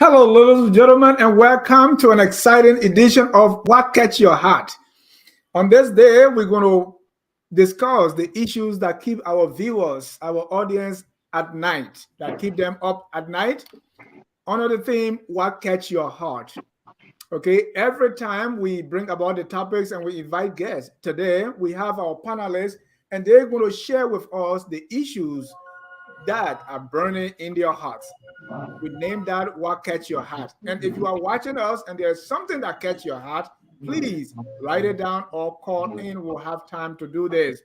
Hello, ladies and gentlemen, and welcome to an exciting edition of What Catch Your Heart. On this day, we're going to discuss the issues that keep our viewers, our audience at night, that keep them up at night. Under the theme, What Catch Your Heart. Okay, every time we bring about the topics and we invite guests, today we have our panelists and they're going to share with us the issues that are burning in their hearts. We name that What Catch Your Heart. And if you are watching us and there's something that catch your heart, please write it down or call in. We'll have time to do this.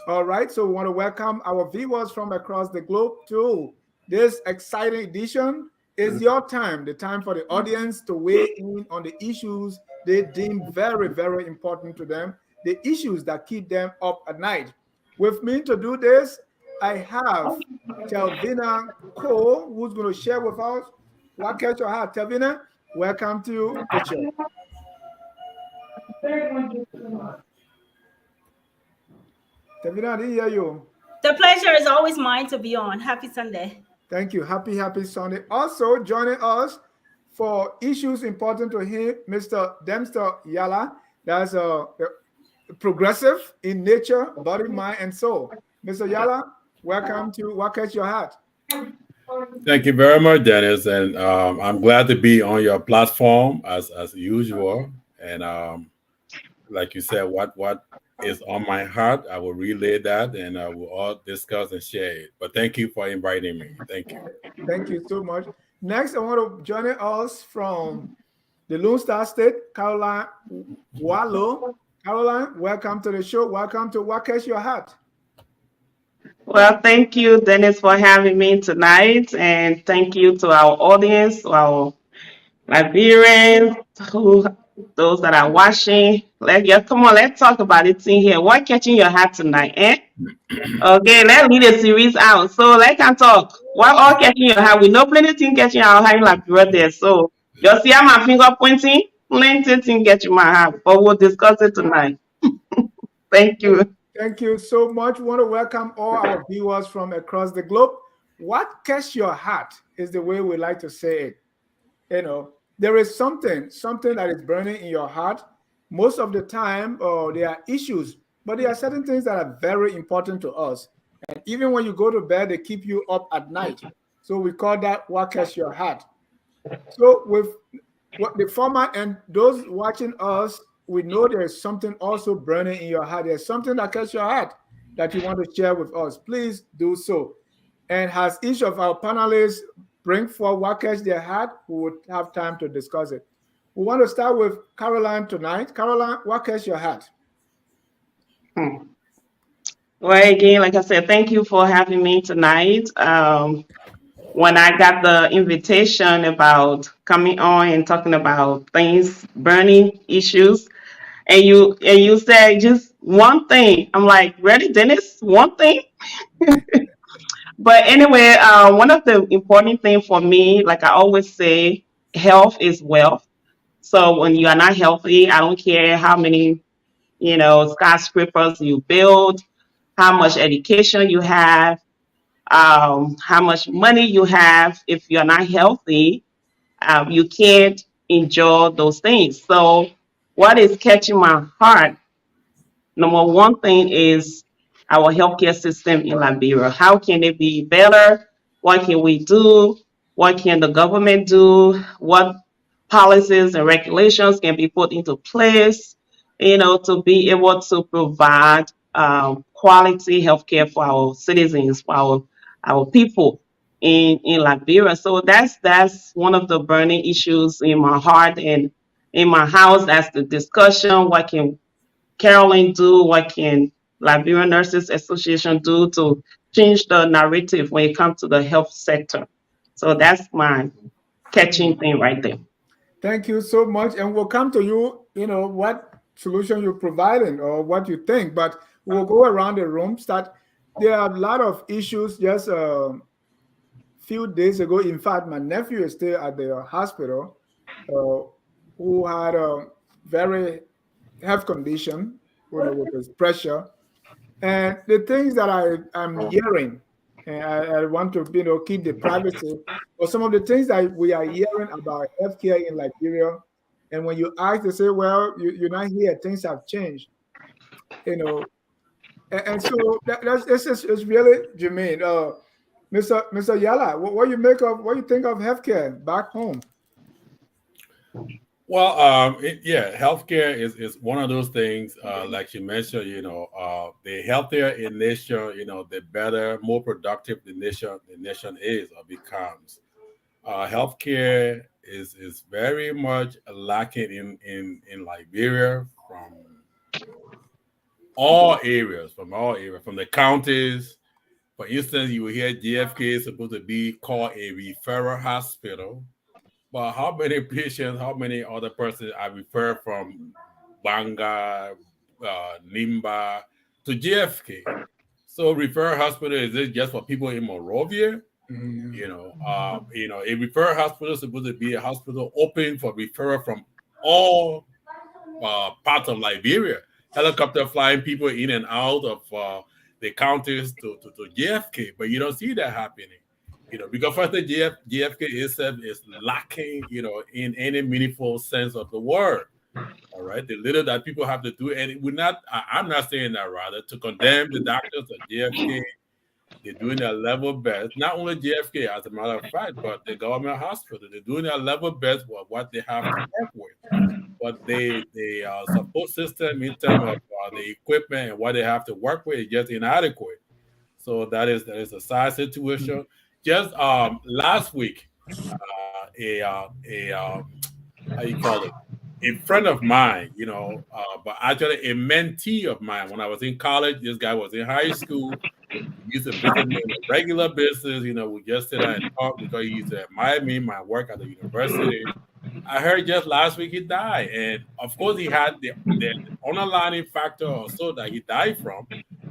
All right, so we want to welcome our viewers from across the globe to this exciting edition. It's your time, the time for the audience to weigh in on the issues they deem very, very important to them, the issues that keep them up at night. With me to do this, I have Telvina Cole, who's going to share with us What Catch Your Heart. Telvina, welcome to the show. Telvina, I didn't hear you. The pleasure is always mine to be on. Happy Sunday. Thank you. Happy Sunday. Also joining us for issues important to him, Mr. Dempster Yala. That's a progressive in nature, body, mind, and soul. Mr. Yala, welcome to What Catch Your Heart. Thank you very much, Dennis, and I'm glad to be on your platform as usual. And like you said, what is on my heart, I will relay that, and we'll all discuss and share it. But thank you for inviting me. Thank you. Thank you so much. Next, I want to join us from the Lone Star State, Caroline Wallow. Caroline, welcome to the show. Welcome to What Catch Your Heart. Well, thank you, Dennis, for having me tonight, and thank you to our audience, to our Liberians, those that are watching. Come on, let's talk about it in here. What catching your heart tonight, eh? Okay, let's lead the series out. So let's can talk. What all catching your heart? We know plenty things catching our heart in Liberia there. So just see how my finger pointing, plenty things catching my heart, but we'll discuss it tonight. Thank you. Thank you so much. We want to welcome all our viewers from across the globe. What catch your heart is the way we like to say it. You know, there is something that is burning in your heart. Most of the time, there are issues, but there are certain things that are very important to us. And even when you go to bed, they keep you up at night. So we call that What Catch Your Heart. So with what the format and those watching us, we know there's something also burning in your heart. There's something that catches your heart that you want to share with us. Please do so. And as each of our panelists bring forward what catches their heart, we would have time to discuss it. We want to start with Caroline tonight. Caroline, what catches your heart? Well, again, like I said, thank you for having me tonight. when I got the invitation about coming on and talking about things, burning issues, and you said just one thing. I'm like, ready, Dennis? One thing? But anyway, one of the important things for me, like I always say, health is wealth. So when you are not healthy, I don't care how many, skyscrapers you build, how much education you have, how much money you have. If you're not healthy, you can't enjoy those things. So what is catching my heart, number one thing is our healthcare system in Liberia. How can it be better? What can we do? What can the government do? What policies and regulations can be put into place, to be able to provide quality healthcare for our citizens, for our people in Liberia. So that's one of the burning issues in my heart and in my house. That's the discussion. What can Carolyn do? What can Liberian Nurses Association do to change the narrative when it comes to the health sector? So that's my catching thing right there. Thank you so much. And we'll come to you, what solution you're providing or what you think. But we'll go around the room. There are a lot of issues just a few days ago. In fact, my nephew is still at the hospital who had a very health condition, with his pressure. And the things that I'm hearing, and I want to keep the privacy, but some of the things that we are hearing about healthcare in Liberia, and when you ask, they say, "Well, you're not here. Things have changed," And so it's really germane. Mr. Yala, what you think of healthcare back home? Well, healthcare is one of those things, like you mentioned, the healthier a nation, the better, more productive the nation is or becomes. Healthcare is very much lacking in Liberia from all areas, from the counties. For instance, you will hear JFK is supposed to be called a referral hospital. But how many patients, how many other persons are referred from Banga, Nimba to JFK? So referral hospital, is it just for people in Monrovia? A referral hospital is supposed to be a hospital open for referral from all parts of Liberia. Helicopter flying people in and out of the counties to JFK, but you don't see that happening. Because first the JFK itself is lacking, in any meaningful sense of the word. All right, the little that people have to do, and I'm not saying that rather to condemn the doctors at JFK. They're doing their level best. Not only JFK, as a matter of fact, but the government hospital. They're doing their level best with what they have to work with. But the support system in terms of the equipment and what they have to work with is just inadequate. So that is a sad situation. Just last week, how you call it? A friend of mine, but actually a mentee of mine. When I was in college, this guy was in high school. He used to visit me on a regular basis. We just sit down and talk because he used to admire me, my work at the university. I heard just last week he died, and of course he had the underlying factor or so that he died from,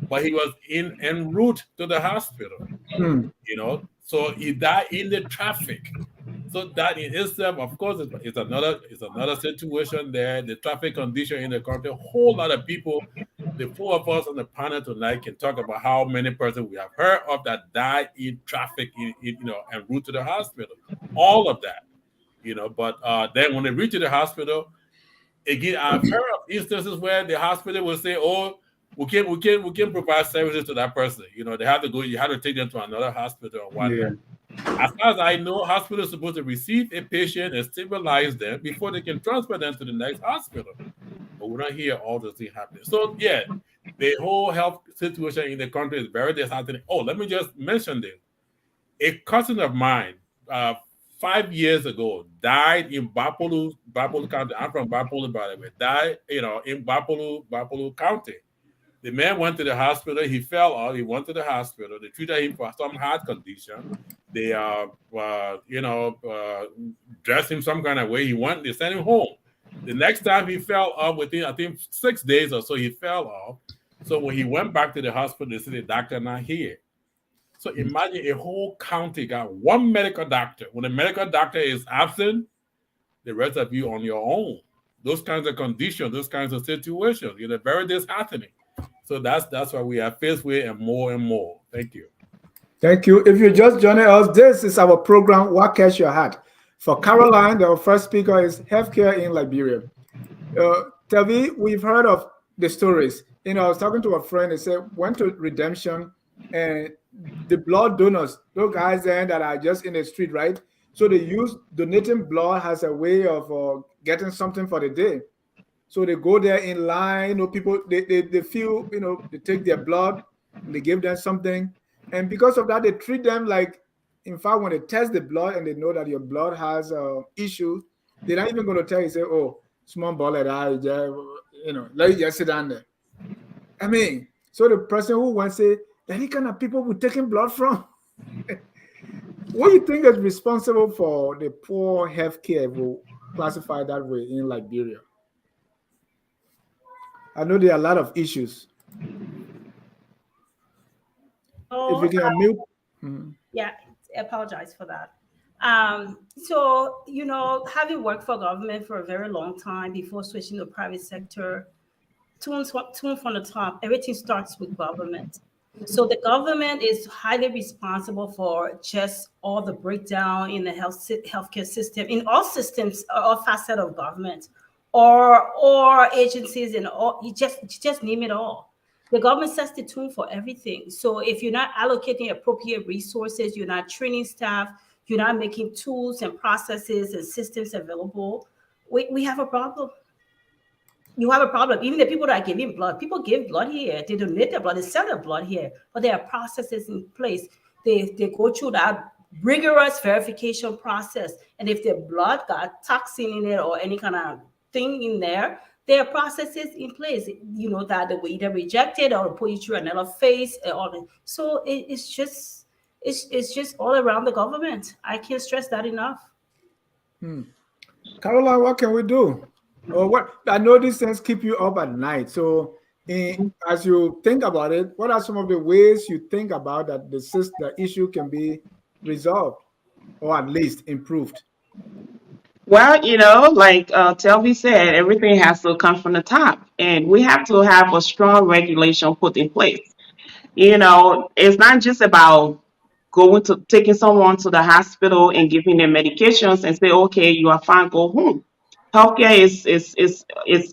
but he was en route to the hospital. So he died in the traffic. So that in itself, of course, it's another situation there. The traffic condition in the country, a whole lot of people. The four of us on the panel tonight can talk about how many persons we have heard of that died in traffic, en route to the hospital. All of that. But then when they reach the hospital, again, I've heard of instances where the hospital will say, "Oh, we can provide services to that person." They have to go. You have to take them to another hospital or whatnot. Yeah. As far as I know, hospitals are supposed to receive a patient and stabilize them before they can transfer them to the next hospital. But we don't hear all those things happening. So yeah, the whole health situation in the country is very disheartening. Oh, let me just mention this. A cousin of mine, 5 years ago, died in Bapolu County. I'm from Bapolu, by the way. Died, in Bapolu County. The man went to the hospital. He fell out. He went to the hospital. They treated him for some heart condition. They dressed him some kind of way. They sent him home. The next time he fell off within, I think, 6 days or so, he fell off. So when he went back to the hospital, they said the doctor not here. So imagine a whole county got one medical doctor. When the medical doctor is absent, the rest of you on your own. Those kinds of conditions, those kinds of situations, very disheartening. So that's what we are faced with, and more. Thank you. Thank you. If you're just joining us, this is our program, What Catch Your Heart. For Caroline, our first speaker is healthcare in Liberia. Tavi, we've heard of the stories. I was talking to a friend, they said, went to Redemption, and the blood donors, those guys there that are just in the street, right? So they use donating blood as a way of getting something for the day. So they go there in line, people, they feel, they take their blood, and they give them something. And because of that, they treat them like, in fact, when they test the blood and they know that your blood has issues, they're not even going to tell you, say, oh, small ball at eye, let you just sit down there. I mean, so the person who went say, that kind of people we're taking blood from? What do you think is responsible for the poor healthcare, will classify that way in Liberia? I know there are a lot of issues. Oh, if you can unmute. Yeah, I apologize for that. So, having worked for government for a very long time before switching to private sector, tune from the top, everything starts with government. So the government is highly responsible for just all the breakdown in the healthcare system, in all systems, all facets of government, or agencies, and all. You just name it all. The government sets the tune for everything. So if you're not allocating appropriate resources, you're not training staff, you're not making tools and processes and systems available, we have a problem. You have a problem. Even the people that are giving blood, people give blood here. They donate their blood. They sell their blood here. But there are processes in place. They go through that rigorous verification process. And if their blood got toxin in it or any kind of thing in there, there are processes in place. That they will either reject it or put you through another phase. So it's just all around the government. I can't stress that enough. Caroline, what can we do? What I know these things keep you up at night. So, as you think about it, what are some of the ways you think about that the issue can be resolved, or at least improved? Well, like Telvi said, everything has to come from the top, and we have to have a strong regulation put in place. It's not just about taking someone to the hospital and giving them medications and say, okay, you are fine, go home. Healthcare is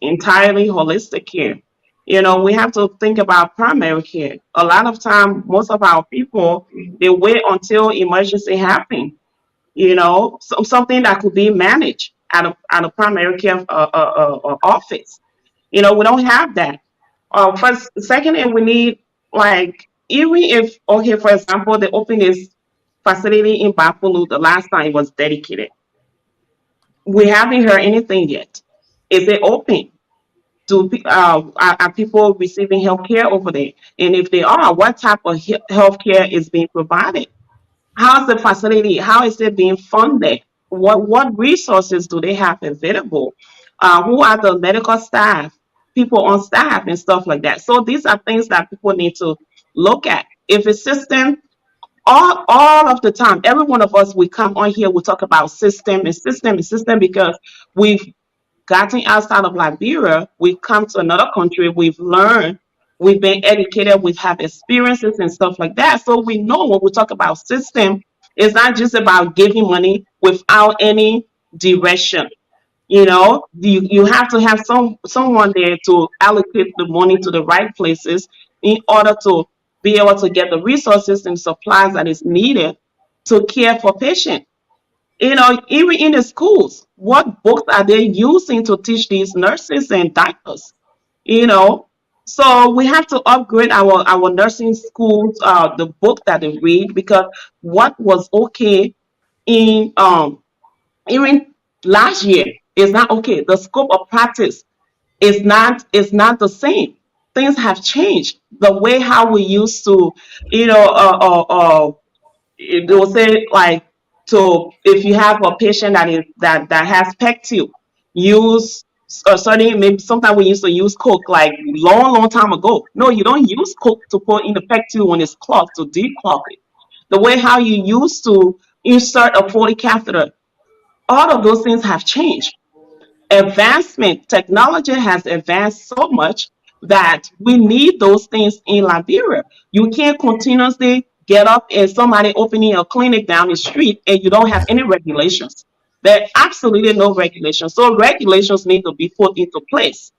entirely holistic care. We have to think about primary care. A lot of time, most of our people, they wait until emergency happens. Something that could be managed at a primary care office. We don't have that. First, second, and we need, like, even if, okay, for example, they open this facility in Buffalo the last time it was dedicated. We haven't heard anything yet. Is it open? Are people receiving health care over there? And if they are, what type of health care is being provided? How's the facility? How is it being funded? What resources do they have available? Who are the medical staff, people on staff, and stuff like that? So these are things that people need to look at. If a system, all of the time, every one of us, we come on here, we talk about system because we've gotten outside of Liberia, we've come to another country, we've learned, we've been educated, we have experiences and stuff like that. So we know when we talk about system, it's not just about giving money without any direction. You have to have someone there to allocate the money to the right places in order to be able to get the resources and supplies that is needed to care for patients. Even in the schools, what books are they using to teach these nurses and doctors? So we have to upgrade our nursing schools, the book that they read, because what was okay in even last year is not okay. The scope of practice is not the same. Things have changed. The way how we used to, they will say like, so if you have a patient that has peg tube, use a certain, maybe sometimes we used to use coke like long time ago. No, you don't use coke to put in the peg tube when it's clogged to declog it. The way how you used to insert a Foley catheter, all of those things have changed. Advancement, technology has advanced so much that we need those things in Liberia. You can't continuously get up and somebody opening a clinic down the street and you don't have any regulations. There are absolutely no regulations. So regulations need to be put into place.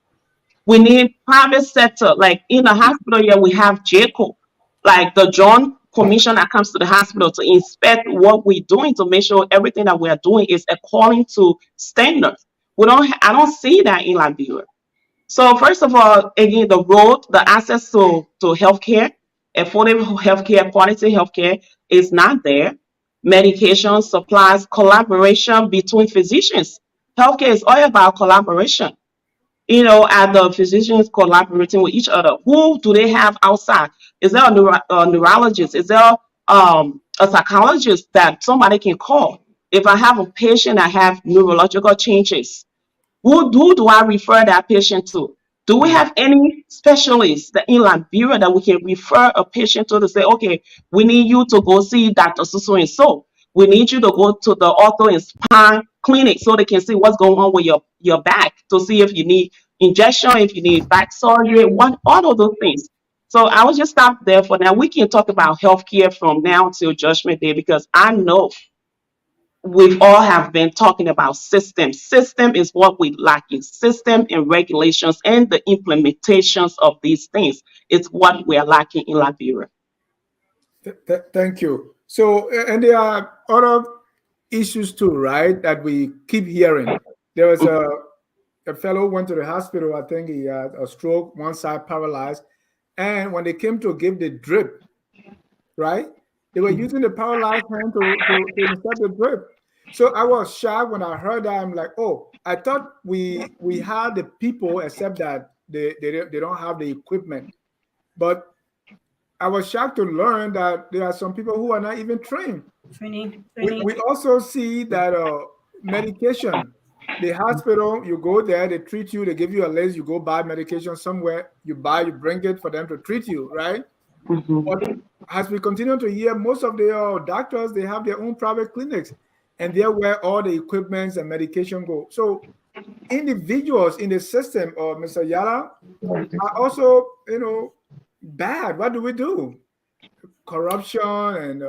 We need private sector, like in the hospital here, we have JCO, like the Joint Commission that comes to the hospital to inspect what we're doing to make sure everything that we are doing is according to standards. I don't see that in Liberia. So first of all, again, the road, the access to healthcare, affordable healthcare, quality healthcare is not there. Medication, supplies, collaboration between physicians. Healthcare is all about collaboration. Are the physicians collaborating with each other? Who do they have outside? Is there a neurologist? Is there a psychologist that somebody can call? If I have a patient that have neurological changes, who do I refer that patient to? Do we have any specialists in Liberia that we can refer a patient to say, okay, we need you to go see Dr. So and so. We need you to go to the ortho and spine clinic so they can see what's going on with your back to see if you need injection, if you need back surgery, all of those things. So I will just stop there for now. We can talk about healthcare from now till Judgment Day because I know we've all have been talking about system. System is what we lack in system and regulations and the implementations of these things. It's what we are lacking in Liberia. Thank you. So, and there are other issues too, right? That we keep hearing. There was a fellow went to the hospital. I think he had a stroke, one side paralyzed, and when they came to give the drip, right? They were using the paralyzed hand to insert the drip. So I was shocked when I heard that. I'm like, oh, I thought we had the people, except that they don't have the equipment. But I was shocked to learn that there are some people who are not even trained. Training. We also see that medication. The hospital, you go there, they treat you, they give you a list, you go buy medication somewhere, you bring it for them to treat you, right? Mm-hmm. But as we continue to hear, most of the doctors, they have their own private clinics, and they're where all the equipments and medication go. So individuals in the system, or Mr. Yala, are also, bad. What do we do? Corruption and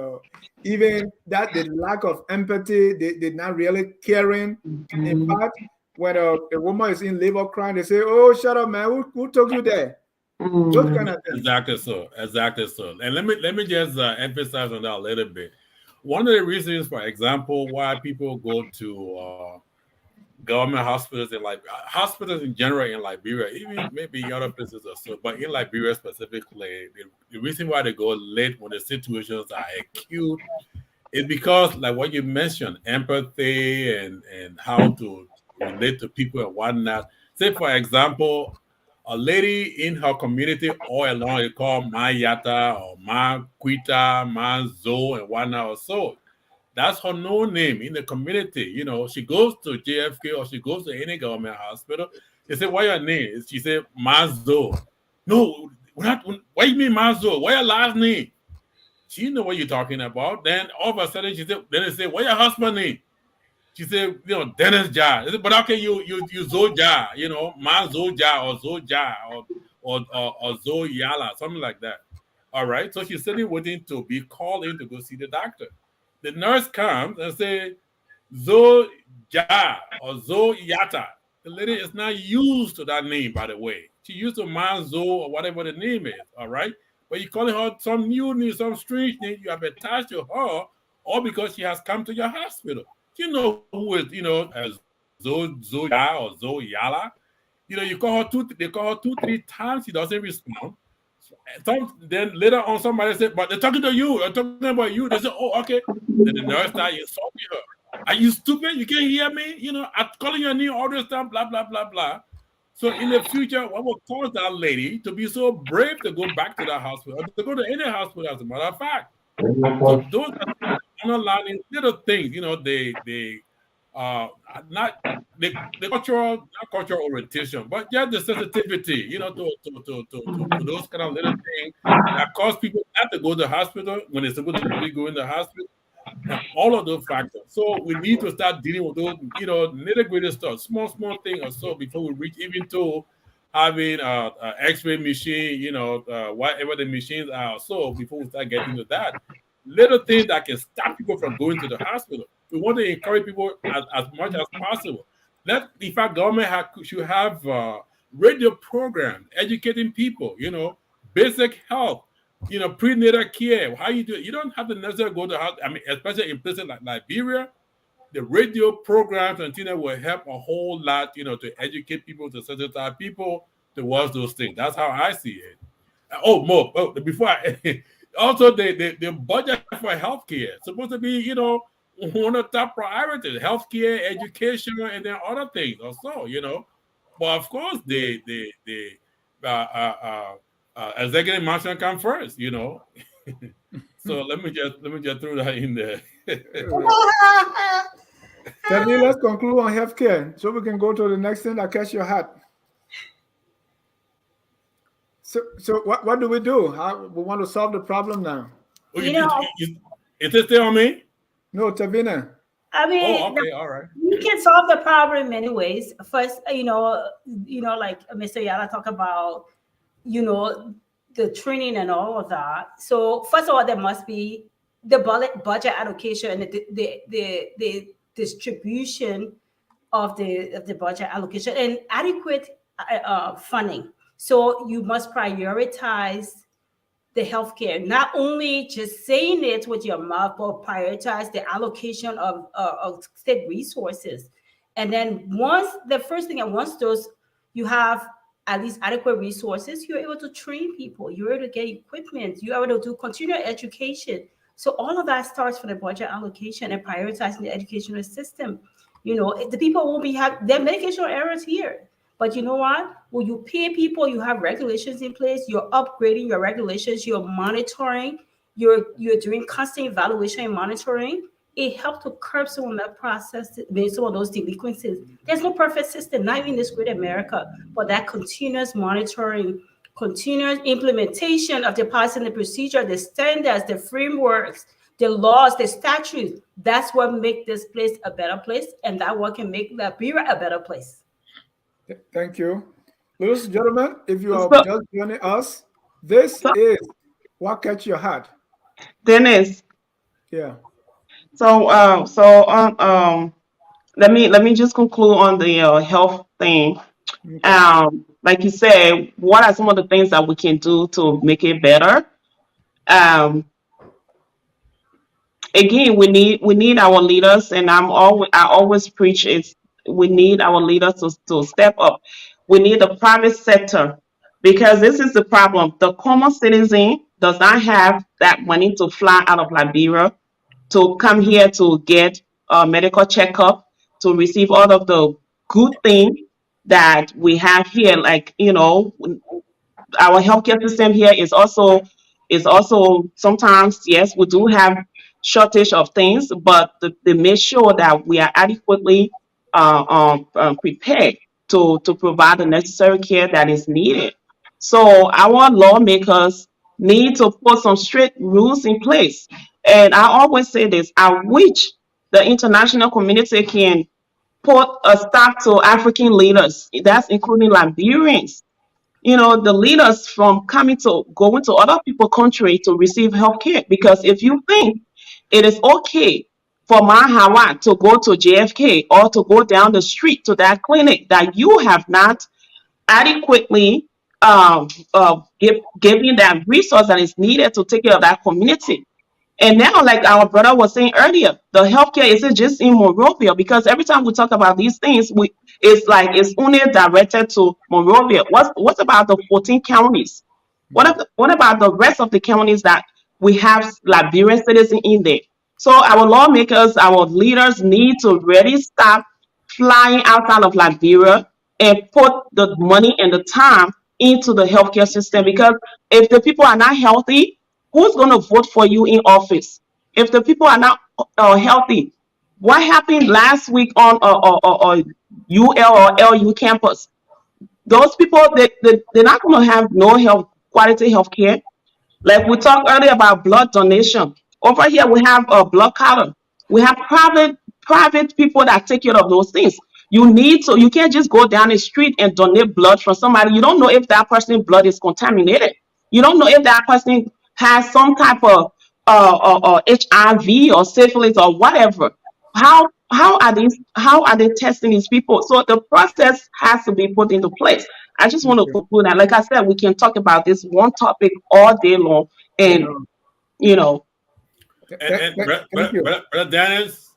even that the lack of empathy, they're not really caring. In fact, when a woman is in labor crying, they say, oh, shut up, man, who took you there? Those kind of things. Exactly so. And let me just emphasize on that a little bit. One of the reasons, for example, why people go to government hospitals and like hospitals in general in Liberia, even maybe other places or so, but in Liberia specifically, the reason why they go late when the situations are acute is because, like what you mentioned, empathy and how to relate to people and whatnot. Say, for example, a lady in her community all along, they call Ma Yata or Ma Quita, Ma Zo and whatnot or so. That's her no name in the community. She goes to JFK or she goes to any government hospital. They say, "What your name?" She said, Mazo. No, why you mean Mazo? What your last name? She know what you're talking about. Then all of a sudden then they say, "What your husband name?" She said, Dennis Ja. They said, but okay, you Zo Ja, Mazo Ja or Zo Ja or Zo Yala, something like that. All right. So she's sitting waiting to be called in to go see the doctor. The nurse comes and says, Zo Ja or Zo Yata. The lady is not used to that name, by the way. She used to Manzo or whatever the name is, all right? But you're calling her some new name, some strange name you have attached to her, or because she has come to your hospital. You know who is, as Zo Ya or Zo Yala. They call her 2-3 times, she doesn't respond. Then later on, somebody said, but they're talking to you. They're talking about you. They said, oh, okay. Then the nurse started insulting her. Are you stupid? You can't hear me? I'm calling your name all this time, blah, blah, blah, blah. So in the future, what will cause that lady to be so brave to go back to that hospital, or to go to any hospital, as a matter of fact? So those are underlying little things, they uh not the cultural not cultural orientation, but just the sensitivity, to those kind of little things that cause people not to go to the hospital when they're supposed to be going to the hospital, and all of those factors. So we need to start dealing with those, nitty gritty stuff, small thing or so before we reach even to having X-ray machine, whatever the machines are. So before we start getting to that, little things that can stop people from going to the hospital. We want to encourage people as much as possible. Let in fact government should have radio programs educating people, basic health, prenatal care. How you do it? You don't have to necessarily go to the hospital. I mean, especially in places like Liberia, the radio programs and things will help a whole lot, to educate people, to sensitize people towards those things. That's how I see it. Oh, Mo, before I also the budget for healthcare supposed to be, one of the top priorities, healthcare, education, and then other things also. But of course the executive mansion come first. So let me just throw that in there. Teddy, let's conclude on healthcare so we can go to the next thing that catch your hat. So what do we do? How we want to solve the problem now? Oh, is it still on me? No, Tavina. I mean, Oh, okay, all right. you can solve the problem in many ways. First, like Mr. Yala talked about, the training and all of that. So first of all, there must be the budget allocation and the distribution of the budget allocation and adequate funding. So you must prioritize the healthcare, not only just saying it with your mouth, but prioritize the allocation of state resources. And then once those you have at least adequate resources, you're able to train people, you're able to get equipment, you're able to do continual education. So all of that starts from the budget allocation and prioritizing the educational system. The people will be their medication errors here. But you know what? When you pay people, you have regulations in place, you're upgrading your regulations, you're monitoring, you're doing constant evaluation and monitoring. It helps to curb some of that process, some of those delinquencies. There's no perfect system, not even in this great America, but that continuous monitoring, continuous implementation of the policy and the procedure, the standards, the frameworks, the laws, the statutes, that's what makes this place a better place, and that what can make Liberia a better place. Thank you. Ladies and gentlemen, if you are just joining us, this is What Catch Your Hat. Dennis. Yeah. So let me just conclude on the health thing. Okay. Like you said, what are some of the things that we can do to make it better? Again, we need our leaders, and I always preach we need our leaders to step up. We need the private sector, because this is the problem. The common citizen does not have that money to fly out of Liberia to come here to get a medical checkup, to receive all of the good things that we have here. Like, our healthcare system here is also sometimes, yes, we do have shortage of things, but they make sure that we are adequately prepared to provide the necessary care that is needed. So our lawmakers need to put some strict rules in place. And I always say this: I wish the international community can put a stop to African leaders. That's including Liberians. The leaders from going to other people's country to receive health care. Because if you think it is okay for my Hawa to go to JFK or to go down the street to that clinic that you have not adequately giving that resource that is needed to take care of that community. And now, like our brother was saying earlier, the healthcare isn't just in Monrovia, because every time we talk about these things, it's only directed to Monrovia. What about the 14 counties? What about the rest of the counties that we have Liberian citizens in there? So our lawmakers, our leaders need to really stop flying outside of Liberia and put the money and the time into the healthcare system. Because if the people are not healthy, who's going to vote for you in office? If the people are not healthy, what happened last week on UL or LU campus? Those people, they're not going to have no quality health care. Like we talked earlier about blood donation. Over here, we have a blood counter. We have private people that take care of those things. You can't just go down the street and donate blood from somebody. You don't know if that person's blood is contaminated. You don't know if that person has some type of HIV or syphilis or whatever. How are they testing these people? So the process has to be put into place. I just want to conclude that. Like I said, we can talk about this one topic all day long, and you know. And Brother Dennis,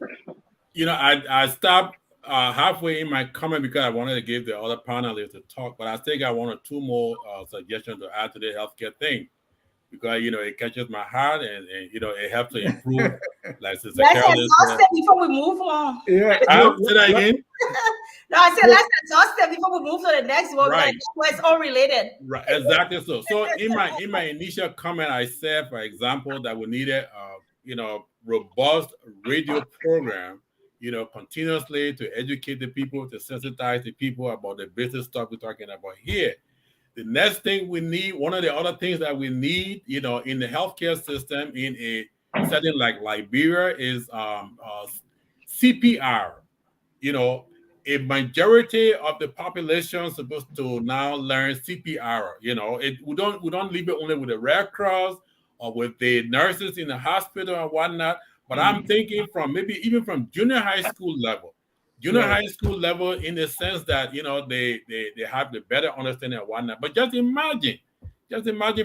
I stopped halfway in my comment because I wanted to give the other panelists a talk, but I think I wanted two more suggestions to add to the healthcare thing, because it catches my heart, and it helps to improve. Like Sister Carol said, before we move on. Yeah. Say that again. No, I said let's exhaust them before we move to the next one. Right. It's all related. Right. Exactly. So in my initial comment, I said, for example, that we needed robust radio program, continuously to educate the people, to sensitize the people about the business stuff we're talking about here. The next thing we need, one of the other things that we need, in the healthcare system in a setting like Liberia is CPR. A majority of the population is supposed to now learn CPR. We don't leave it only with the Red Cross or with the nurses in the hospital and whatnot. But I'm thinking maybe even from junior high school level. High school level, in the sense that they have the better understanding of whatnot. But just imagine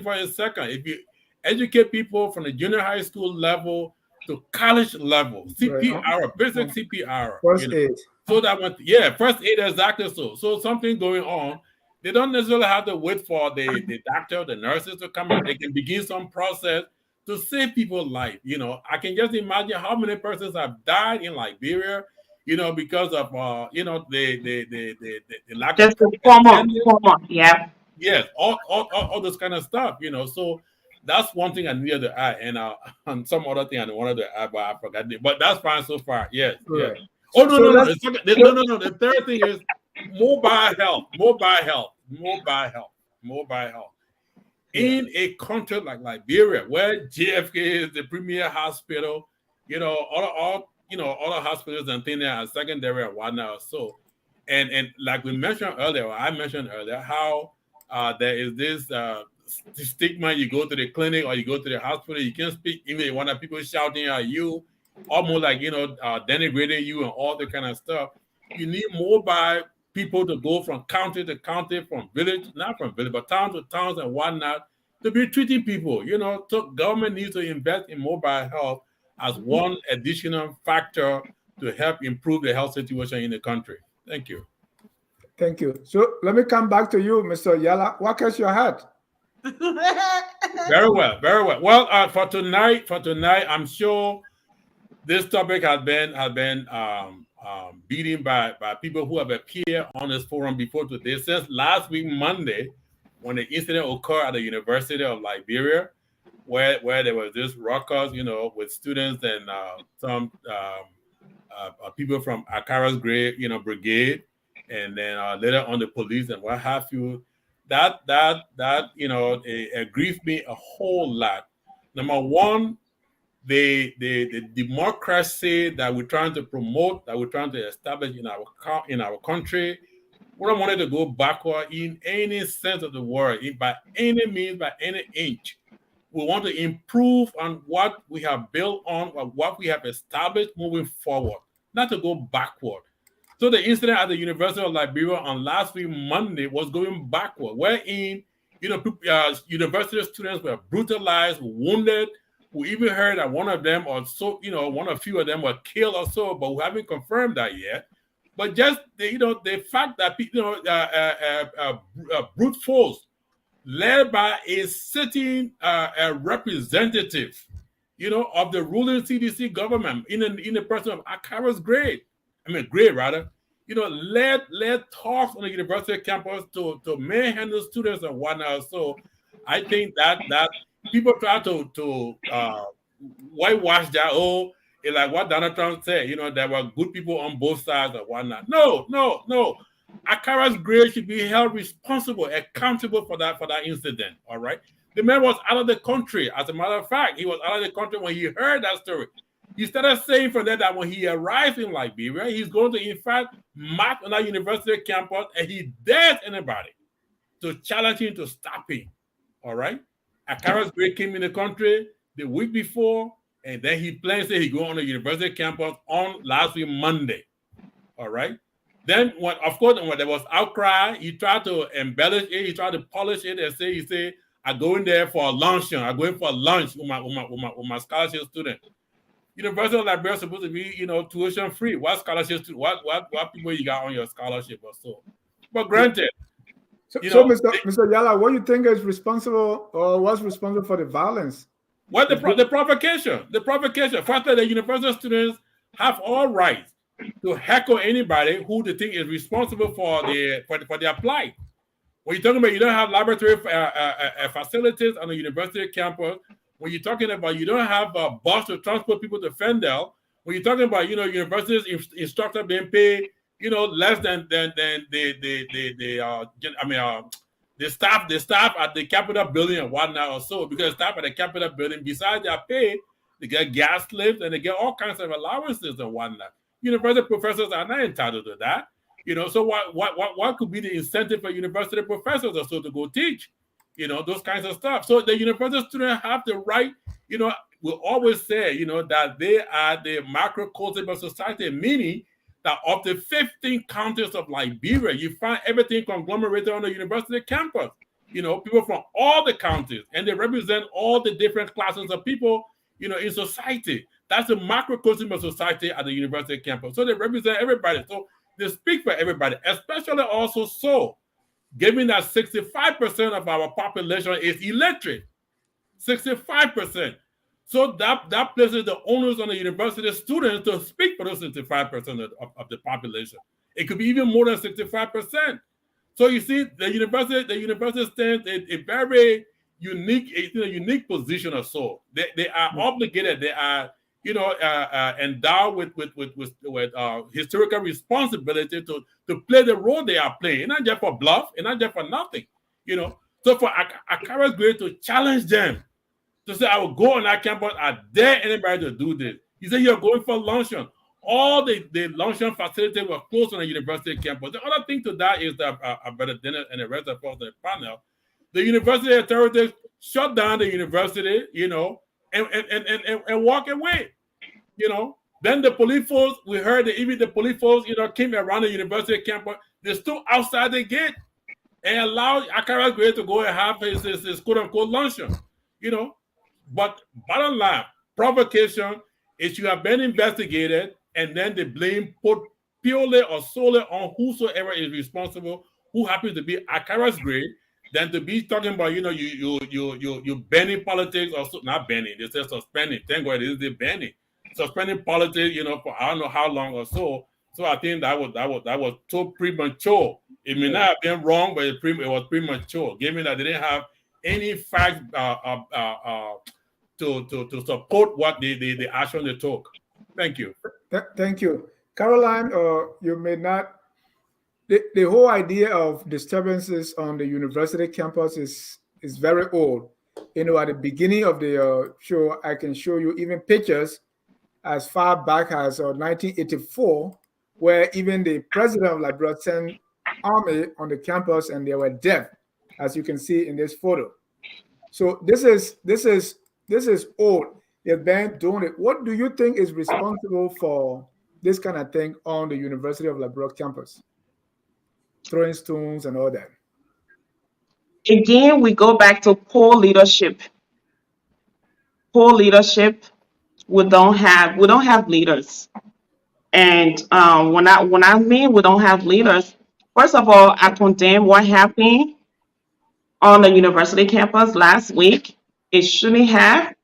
for a second, if you educate people from the junior high school level to college level, CPR, basic CPR, first aid. So that first aid, exactly so. So something going on, they don't necessarily have to wait for the doctor, the nurses to come in. They can begin some process to save people's life. I can just imagine how many persons have died in Liberia, because of the lack of trauma. Yeah. Yes, all this kind of stuff. So that's one thing I needed to add, and some other thing I wanted to add, but I forgot. But that's fine so far. Yes. Right. Yes. Oh no, no. The third thing is mobile health. In a country like Liberia, where JFK is the premier hospital, all other hospitals and things that are secondary and whatnot. So, and like I mentioned earlier, how there is this stigma. You go to the clinic or you go to the hospital, you can't speak English. One of people shouting at you, almost like denigrating you and all that kind of stuff. You need mobile people to go from county to county, from village, not from village, but town to towns and whatnot, to be treating people. So government needs to invest in mobile health as one additional factor to help improve the health situation in the country. Thank you. Thank you. So let me come back to you, Mr. Yala. What catch your heart? Very well. Well, for tonight, I'm sure this topic has been beaten by people who have appeared on this forum before today. Since last week, Monday, when the incident occurred at the University of Liberia, where there was this ruckus, with students and some people from Akara's brigade, and then later on the police and what have you. That it grieves me a whole lot. Number one, the democracy that we're trying to promote, that we're trying to establish in our country, we don't want it to go backward in any sense of the word, by any means, by any inch. We want to improve on what we have built on, or what we have established moving forward, not to go backward. So the incident at the University of Liberia on last week, Monday, was going backward, wherein, university students were brutalized, wounded. We even heard that one of them, or so, one or few of them were killed or so, but we haven't confirmed that yet. But just the fact that brute force led by a sitting representative, of the ruling CDC government in the person of Akara's grade, led talks on the university campus to manhandle students and whatnot. So I think that people try to whitewash that. Oh, it's like what Donald Trump said. There were good people on both sides or whatnot. No. Akara's grade should be held responsible, accountable for that incident. All right. The man was out of the country. As a matter of fact, he was out of the country when he heard that story. He started saying from there that when he arrives in Liberia, he's going to, in fact, march on that university campus, and he dares anybody to challenge him to stop him. All right. Akara's grade came in the country the week before, and then he plans that he go on the university campus on last week Monday. All right. Then, when there was outcry, he tried to embellish it. He tried to polish it and he said, "I'm going there for a luncheon. I'm going for lunch with my scholarship student." University of Liberia is supposed to be, tuition free. What scholarship? What people you got on your scholarship or so? But granted. So Mr. Yala, what do you think is responsible or was responsible for the violence? Well, the provocation. The provocation. First, the university students have all rights to heckle anybody who they think is responsible for their plight. When you're talking about you don't have laboratory facilities on the university campus, when you're talking about you don't have a bus to transport people to Fendel, when you're talking about universities instructor being paid less than the staff at the Capitol building and whatnot or so, because staff at the Capitol building, besides their pay, they get gas slips and they get all kinds of allowances and whatnot. University professors are not entitled to that. So what could be the incentive for university professors or so to go teach? Those kinds of stuff. So the university students have the right, we always say, that they are the macrocosm of society, meaning that of the 15 counties of Liberia, you find everything conglomerated on the university campus. People from all the counties, and they represent all the different classes of people, in society. That's the macrocosm of society at the university campus. So they represent everybody. So they speak for everybody, especially also so, given that 65% of our population is illiterate. 65%. So that places the onus on the university students to speak for those 65% of the population. It could be even more than 65%. So you see, the university stands a very unique position or so. They are obligated. They are endowed with historical responsibility to play the role they are playing, and not just for bluff, and not just for nothing. So for Akara's grade to challenge them, to say, I will go on that campus, I dare anybody to do this. He said, you're going for luncheon. All the luncheon facilities were closed on the university campus. The other thing to that is that, Brother Dennis and the rest of us on the panel, the university authorities shut down the university, and walk away. Then the police force, we heard that even the police force, came around the university campus. They stood outside the gate and allowed Akara's grade to go and have his quote-unquote luncheon, But bottom line, provocation is you have been investigated, and then the blame put purely or solely on whosoever is responsible, who happens to be Akara's grade, than to be talking about, you banning politics, or not banning, they say suspending. Thank God it is the banning. Suspending politics, for I don't know how long or so. So I think that was so premature. It may not have been wrong, but it was premature, given that they didn't have any facts to support what the action they took. Thank you. Thank you. Caroline, you may not. The whole idea of disturbances on the university campus is very old. At the beginning of the show, I can show you even pictures as far back as 1984, where even the president of Liberia sent army on the campus and they were dead, as you can see in this photo. So this is old. They've been doing it. What do you think is responsible for this kind of thing on the University of Liberia campus? Throwing stones and all that. Again, we go back to poor leadership. Poor leadership. We don't have leaders. And when I mean we don't have leaders, first of all, I condemn what happened on the university campus last week. It shouldn't have.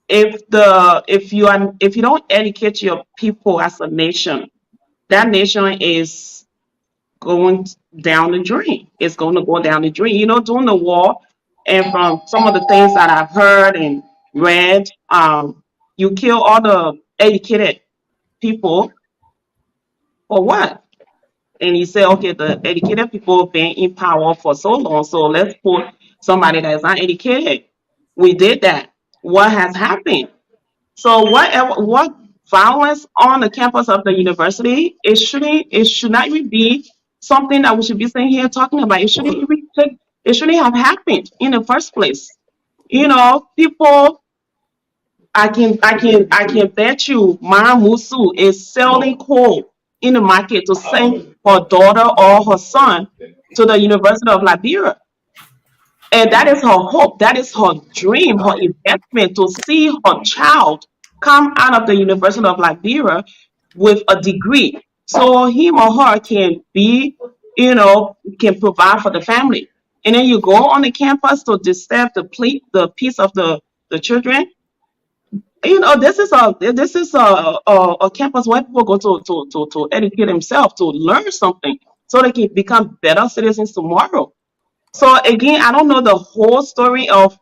If you don't educate your people as a nation, that nation is going down the drain. It's going to go down the drain. During the war, And from some of the things that I've heard and read, you kill all the educated people for what? And he said, okay, the educated people been in power for so long, so let's put somebody that's not educated. We did that. What has happened? So what violence on the campus of the university, it should not even be something that we should be sitting here talking about. It shouldn't have happened in the first place. People, I can bet you Mara Musu is selling coal in the market to send her daughter or her son to the University of Liberia. And that is her hope, that is her dream, her investment to see her child come out of the University of Liberia with a degree. So him or her can can provide for the family. And then you go on the campus to disturb the peace of the children. This is a campus where people go to educate themselves, to learn something so they can become better citizens tomorrow. So again, I don't know the whole story of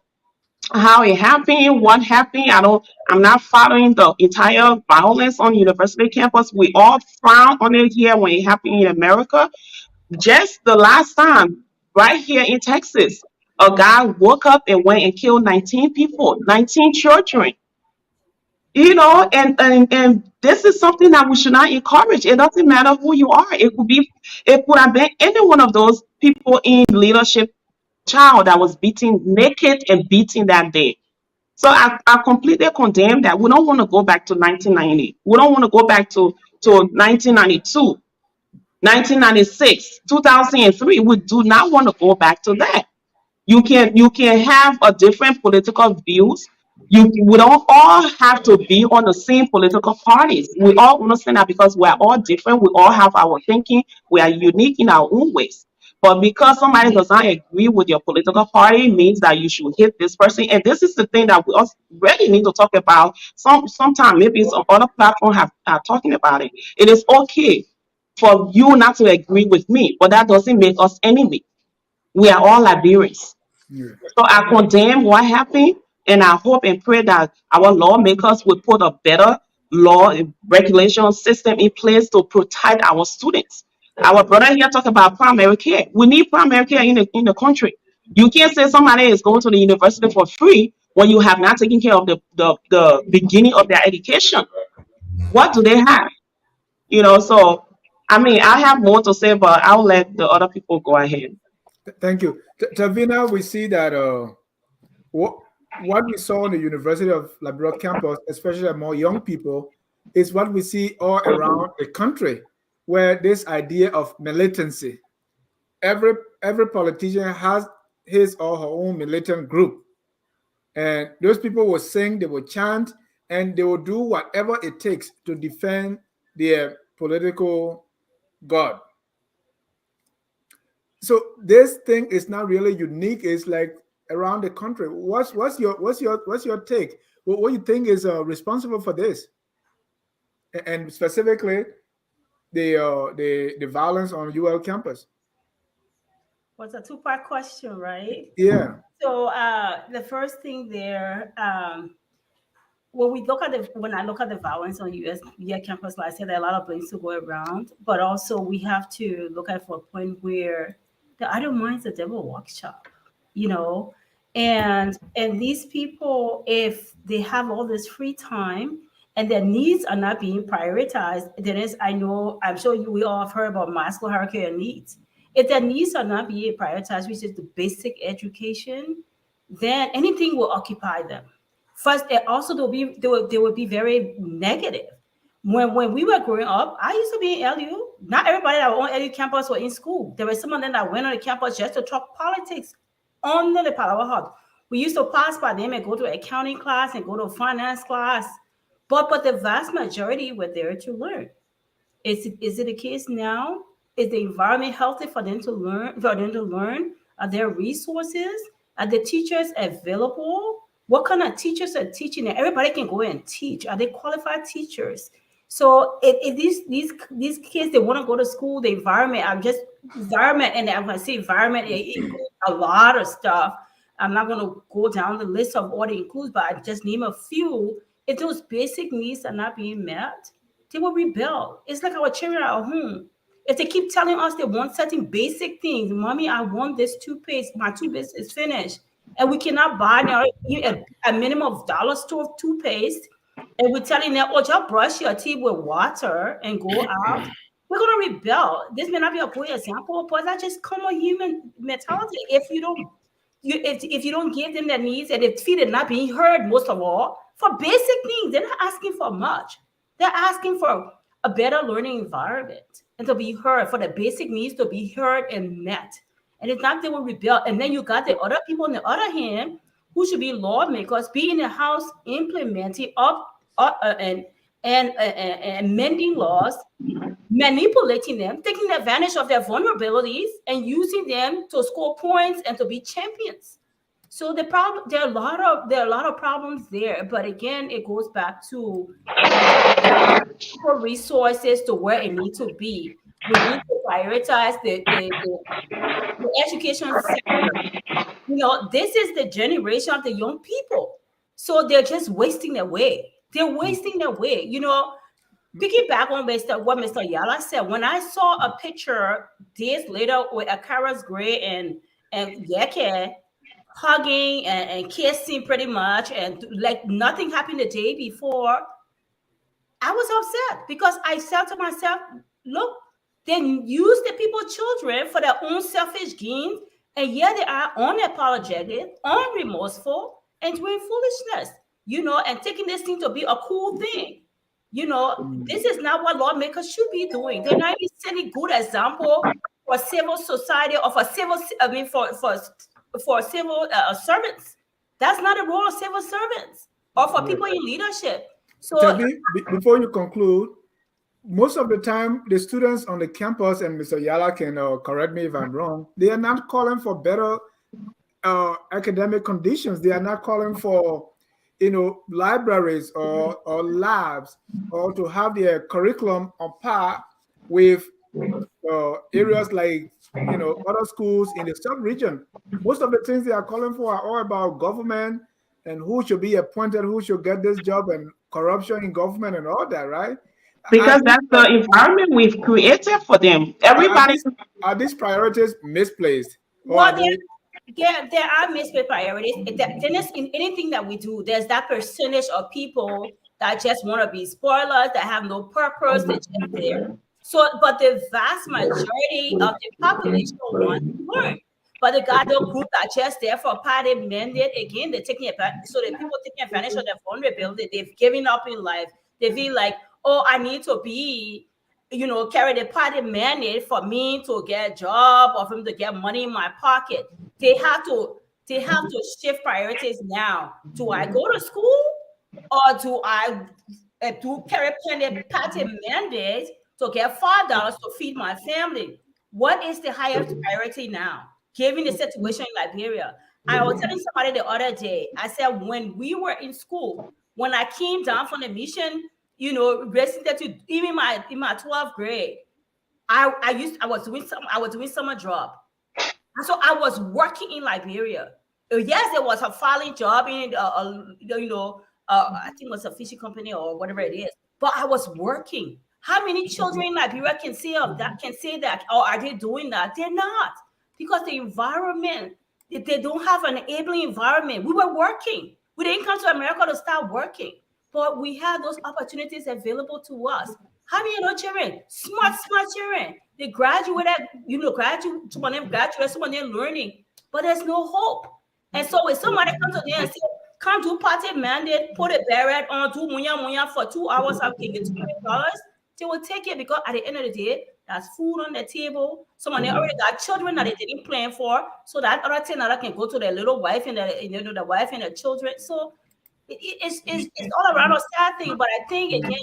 how it happened, what happened. I'm not following the entire violence on university campus. We all frown on it here when it happened in America. Just the last time, right here in Texas, a guy woke up and went and killed 19 people, 19 children. And this is something that we should not encourage. It doesn't matter who you are. It could have been any one of those people in leadership child that was beaten naked and beaten that day. So I completely condemn that. We don't want to go back to 1990. We don't want to go back to 1992, 1996, 2003. We do not want to go back to that. You can have a different political views. We don't all have to be on the same political parties. We all understand that because we are all different. We all have our thinking. We are unique in our own ways. But because somebody does not agree with your political party means that you should hate this person. And this is the thing that we also really need to talk about. Sometime maybe some other platform are talking about it. It is okay for you not to agree with me, but that doesn't make us enemies. We are all Liberians. Yeah. So I condemn what happened, and I hope and pray that our lawmakers will put a better law and regulation system in place to protect our students. Our brother here talk about primary care. We need primary care in the country. You can't say somebody is going to the university for free when you have not taken care of the beginning of their education. What do they have? So I mean, I have more to say, but I'll let the other people go ahead. Thank you. Tavina, we see that what we saw on the University of Liberia campus, especially among young people, is what we see all around the country, where this idea of militancy. Every politician has his or her own militant group. And those people will sing, they will chant, and they will do whatever it takes to defend their political god. So this thing is not really unique. It's like around the country. What's your take? What you think is responsible for this, and specifically the violence on UL campus? What's a two-part question, right? Yeah. So the first thing there, when I look at the violence on UL campus, like I said, there are a lot of things to go around, but also we have to look at for a point where the idle mind's the devil workshop, and these people, if they have all this free time and their needs are not being prioritized, then I'm sure we all have heard about Maslow hierarchy of needs. If their needs are not being prioritized, which is the basic education, then anything will occupy them. First, also they will be very negative. When we were growing up, I used to be in LU. Not everybody that was on LU campus were in school. There were some of them that went on the campus just to talk politics under the Palawa Hut. We used to pass by them and go to accounting class and go to finance class. But the vast majority were there to learn. Is it the case now? Is the environment healthy for them to learn? Are there resources? Are the teachers available? What kind of teachers are teaching? Everybody can go and teach. Are they qualified teachers? So if these kids, they want to go to school, the environment, and I'm going to say environment, it includes a lot of stuff. I'm not going to go down the list of what it includes, but I just name a few. If those basic needs are not being met, they will rebel. It's like our children at home. If they keep telling us they want certain basic things, mommy, I want this toothpaste, my toothpaste is finished, and we cannot buy now a minimum of dollar store toothpaste, and we're telling them, oh, just brush your teeth with water and go out, we're gonna rebel. This may not be a good example, but that's just common human mentality. If you don't, if you don't give them their needs, and if feet are not being heard, most of all, for basic things, they're not asking for much. They're asking for a better learning environment and to be heard, for the basic needs to be heard and met. And it's not they will rebel. And then you got the other people on the other hand who should be lawmakers, be in the house implementing and amending laws, manipulating them, taking advantage of their vulnerabilities, and using them to score points and to be champions. So the problem, there are a lot of problems there. But again, it goes back to for resources to where it needs to be. We need to prioritize the education sector. This is the generation of the young people. So they're just wasting away. They're wasting their way. Piggyback on what Mr. Yala said, when I saw a picture days later with Akara's Gray and Yeke hugging and kissing pretty much, and like nothing happened the day before, I was upset because I said to myself, look, they use the people's children for their own selfish gains, and yet they are unapologetic, unremorseful, and doing foolishness, and taking this thing to be a cool thing. This is not what lawmakers should be doing. They're not even setting good example for civil society or for civil, for civil servants. That's not the role of civil servants or for people in leadership. So, Tabi, before you conclude, most of the time, the students on the campus, and Mr. Yala can correct me if I'm wrong, they are not calling for better academic conditions. They are not calling for, libraries or labs, or to have their curriculum on par with areas like, other schools in the sub-region. Most of the things they are calling for are all about government and who should be appointed, who should get this job, and corruption in government and all that, right? Because that's the environment we've created for them. Everybody. Are these priorities misplaced? Well, there are misplaced priorities. There's in anything that we do, there's that percentage of people that just want to be spoilers, that have no purpose, they're just there. So, but the vast majority of the population want to learn. But the other group that just there for party mandate, again, they're taking advantage. So the people taking advantage of their vulnerability, they've given up in life. They feel like, oh, I need to be, carry the party mandate for me to get a job or for me to get money in my pocket. They have to shift priorities now. Do I go to school, or do I carry the party mandate to get $5 to feed my family? What is the highest priority now, given the situation in Liberia? I was telling somebody the other day, I said, when we were in school, when I came down from the mission, resident to even in my 12th grade, I was doing summer job. And so I was working in Liberia. Yes, there was a filing job in I think it was a fishing company or whatever it is, but I was working. How many children in Liberia can say that, or are they doing that? They're not, because the environment, if they don't have an enabling environment. We were working. We didn't come to America to start working, but we had those opportunities available to us. How many other children, smart children, they graduated, some of them graduated, some of them learning, but there's no hope. And so when somebody comes to them and say, come do party mandate, put a beret on, do munya for 2 hours, I'll give you $20, they will take it, because at the end of the day, there's food on the table. Some of them already got children that they didn't plan for, so that other thing that can go to their little wife and the wife and the children. So it's all around a sad thing. But I think, again,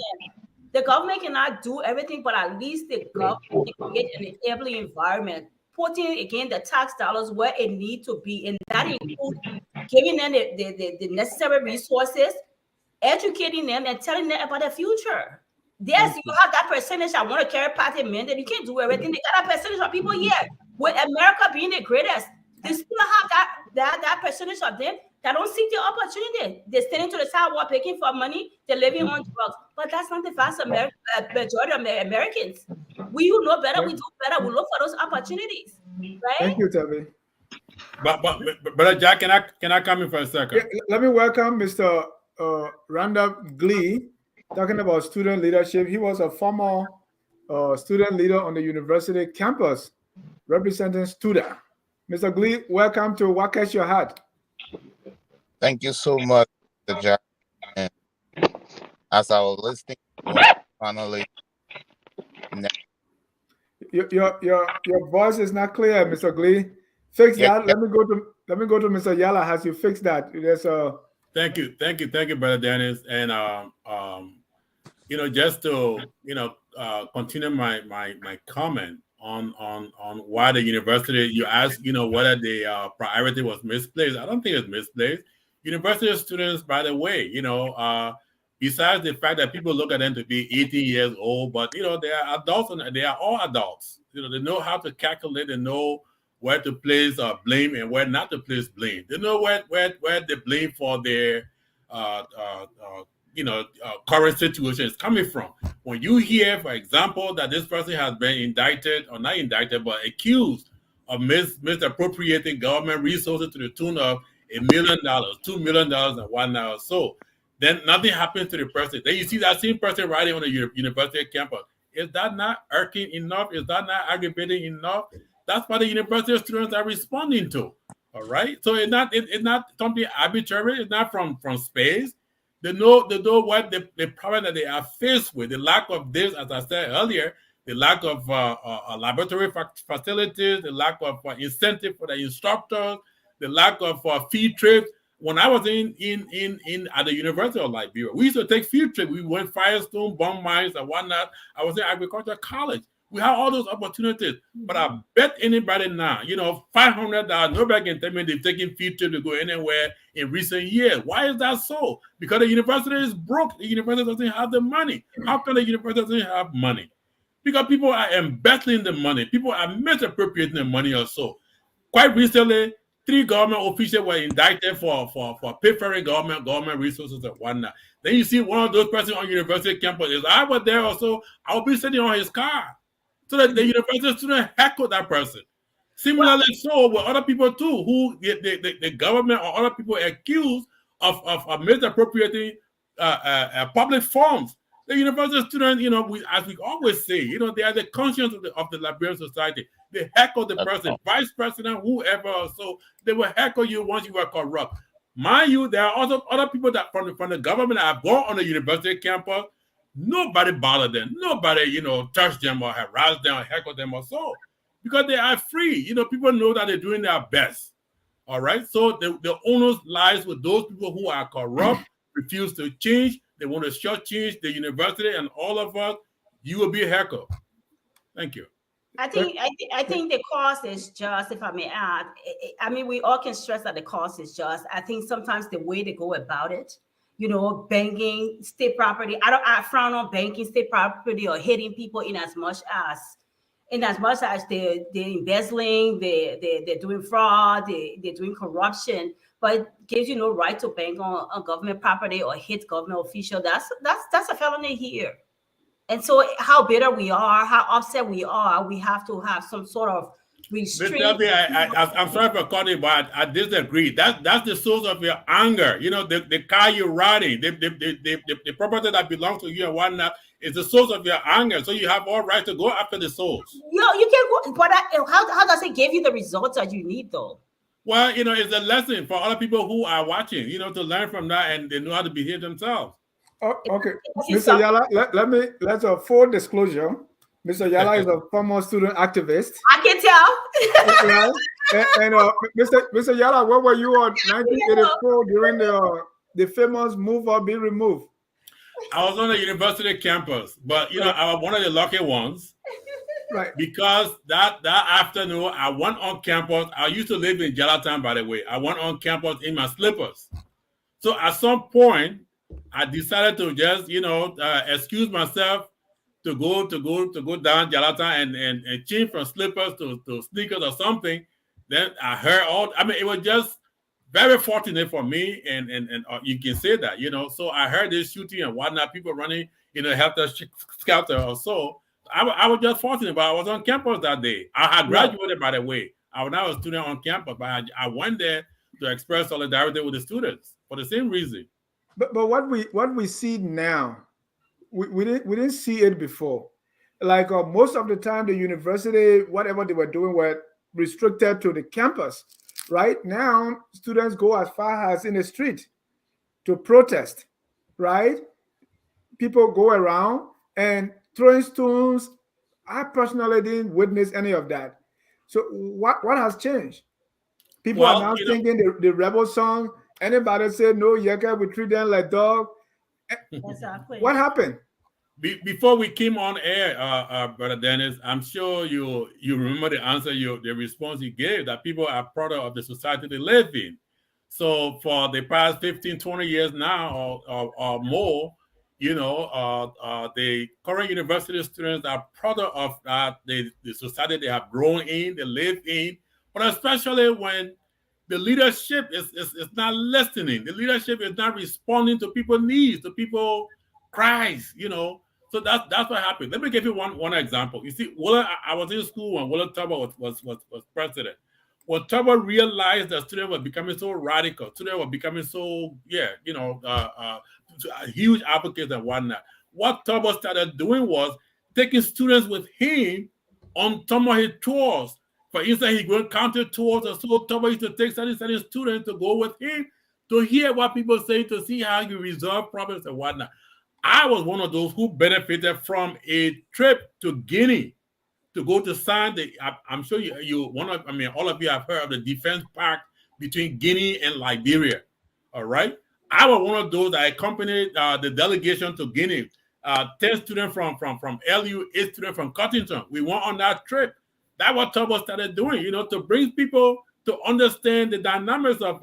the government cannot do everything, but at least the government can create an enabling environment, putting, again, the tax dollars where it needs to be. And that includes giving them the necessary resources, educating them, and telling them about the future. Yes, you have that percentage that want to carry party mandate. You can't do everything. They got a percentage of people here. With America being the greatest, They still have that percentage of them that don't seek the opportunity. They're standing to the sidewalk begging for money. They're living on drugs. But that's not the vast majority of Americans. We who know better, we do better. We look for those opportunities, right? Thank you, Tavi. But Brother Jack, can I come in for a second? Yeah, let me welcome Mr. Randolph Glee, talking about student leadership. He was a former student leader on the university campus, representing student. Mr. Glee, welcome to What Catch Your Heart. Thank you so much, Mr. Jack. And as I was listening, finally, your voice is not clear, Mr. Glee. Fix that. Let me go to Mr. Yala. Has you fixed that? There's a. Thank you, Brother Dennis. And just to continue my comment on why the university. You asked, whether the priority was misplaced. I don't think it's misplaced. University students, by the way, besides the fact that people look at them to be 18 years old, but they are adults and they are all adults. They know how to calculate. They know where to place blame and where not to place blame. They know where the blame for their current situation is coming from. When you hear, for example, that this person has been indicted, or not indicted, but accused of misappropriating government resources to the tune of $1 million, $2 million, and whatnot or so, then nothing happens to the person. Then you see that same person riding on the university campus. Is that not irking enough? Is that not aggravating enough? That's what the university students are responding to. All right. So it's not something arbitrary. It's not from space. They know what the problem that they are faced with. The lack of this, as I said earlier, the lack of laboratory facilities, the lack of incentive for the instructors, the lack of field trips. When I was in at the University of Liberia, we used to take field trips. We went Firestone, bomb mines, and whatnot. I was in agriculture college. We have all those opportunities. But I bet anybody now, $500, nobody can tell me they've taken field trips to go anywhere in recent years. Why is that so? Because the university is broke. The university doesn't have the money. How can the university doesn't have money? Because people are embezzling the money. People are misappropriating the money or so. Quite recently, 3 government officials were indicted for pilfering government resources and whatnot. Then you see one of those persons on university campus. If I was there also, I would be sitting on his car. So that the university student heckled that person. Similarly, so with other people too, who the government or other people accused of misappropriating public funds. The university student, as we always say, they are the conscience of the Liberian society. They heckle the person, vice president, whoever. So they will heckle you once you are corrupt. Mind you, there are also other people that from the government that have gone on the university campus. Nobody bothered them. Nobody, touched them or harassed them or heckled them or so. Because they are free. People know that they're doing their best. All right? So the onus lies with those people who are corrupt, refuse to change. They want to shortchange the university and all of us. You will be heckled. Thank you. I think the cost is just, if I may add, I mean, we all can stress that the cost is just. I think sometimes the way they go about it, banking state property. I frown on banking state property or hitting people in as much as they're embezzling, they're doing fraud, they're doing corruption, but it gives you no right to bank on government property or hit government official. That's a felony here. And so how bitter we are, how upset we are, we have to have some sort of restraint. I'm sorry for calling, but I disagree. That's the source of your anger. The car you're riding, the property that belongs to you and whatnot is the source of your anger. So you have all right to go after the souls. You can go, but how does it give you the results that you need, though? Well, it's a lesson for other people who are watching, to learn from that, and they know how to behave themselves. Oh, okay, Mr. Yala, let's a full disclosure. Mr. Yala is a former student activist. I can tell. and Mr. Yala, where were you on 1984 during the famous move or be removed? I was on the university campus, but I was one of the lucky ones. Right. Because that afternoon, I went on campus. I used to live in Jalatan, by the way. I went on campus in my slippers. So at some point, I decided to just, excuse myself to go down Jalatan and change from slippers to sneakers or something. then I heard all. I mean, it was just very fortunate for me, and you can say that, So I heard this shooting and whatnot, people running, helter skelter or so. I was just fortunate, but I was on campus that day. I had graduated, by the way. I was not a student on campus, but I went there to express solidarity with the students for the same reason. But what we see now, we didn't see it before. Like most of the time, the university, whatever they were doing, were restricted to the campus. Right now, students go as far as in the street to protest. Right, people go around and throwing stones. I personally didn't witness any of that. So what has changed? People are now singing the rebel song. Anybody say no, Yeka, we treat them like dog. Exactly. What happened? Before we came on air, Brother Dennis, I'm sure you remember the answer, the response you gave, that people are product of the society they live in. So for the past 15, 20 years now or more, the current university students are product of the society they have grown in, they live in, but especially when the leadership is not listening. The leadership is not responding to people's needs, to people's cries, So that's what happened. Let me give you one example. You see, I was in school when Willard Tubber was president. When Tubber realized that students were becoming so radical, students were becoming so, huge advocates and whatnot, what Tubber started doing was taking students with him on some of his tours. For instance, he went counter tours, and so Tubber used to take certain students to go with him to hear what people say, to see how you resolve problems and whatnot. I was one of those who benefited from a trip to Guinea to go to sign I'm sure all of you have heard of the defense pact between Guinea and Liberia. All right. I was one of those that accompanied the delegation to Guinea. 10 students from LU, 8 students from Cottington. We went on that trip. That's what Tubber started doing, to bring people to understand the dynamics of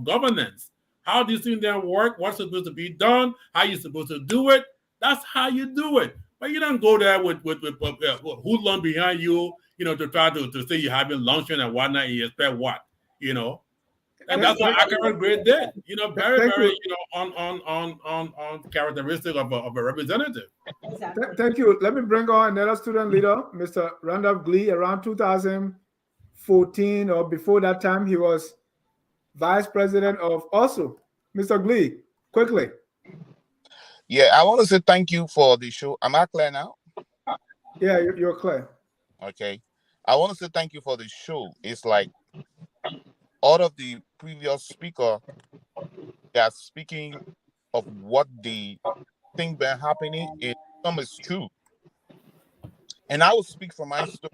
governance. How these things then work, what's supposed to be done, how you're supposed to do it. That's how you do it. But you don't go there with hoodlum behind you, to try to say you're having luncheon and whatnot, and you expect what, And that's what Akara Grade did, very, very, on characteristic of a representative. Exactly. Thank you. Let me bring on another student leader, Mr. Randolph Glee. Around 2014 or before that time, he was vice president of also. Mr. Glee, quickly. Yeah, I want to say thank you for the show. Am I clear now? Yeah, you're clear. Okay. I want to say thank you for the show. It's like all of the previous speaker, they are speaking of what they think been happening. Some is true. And I will speak from my story,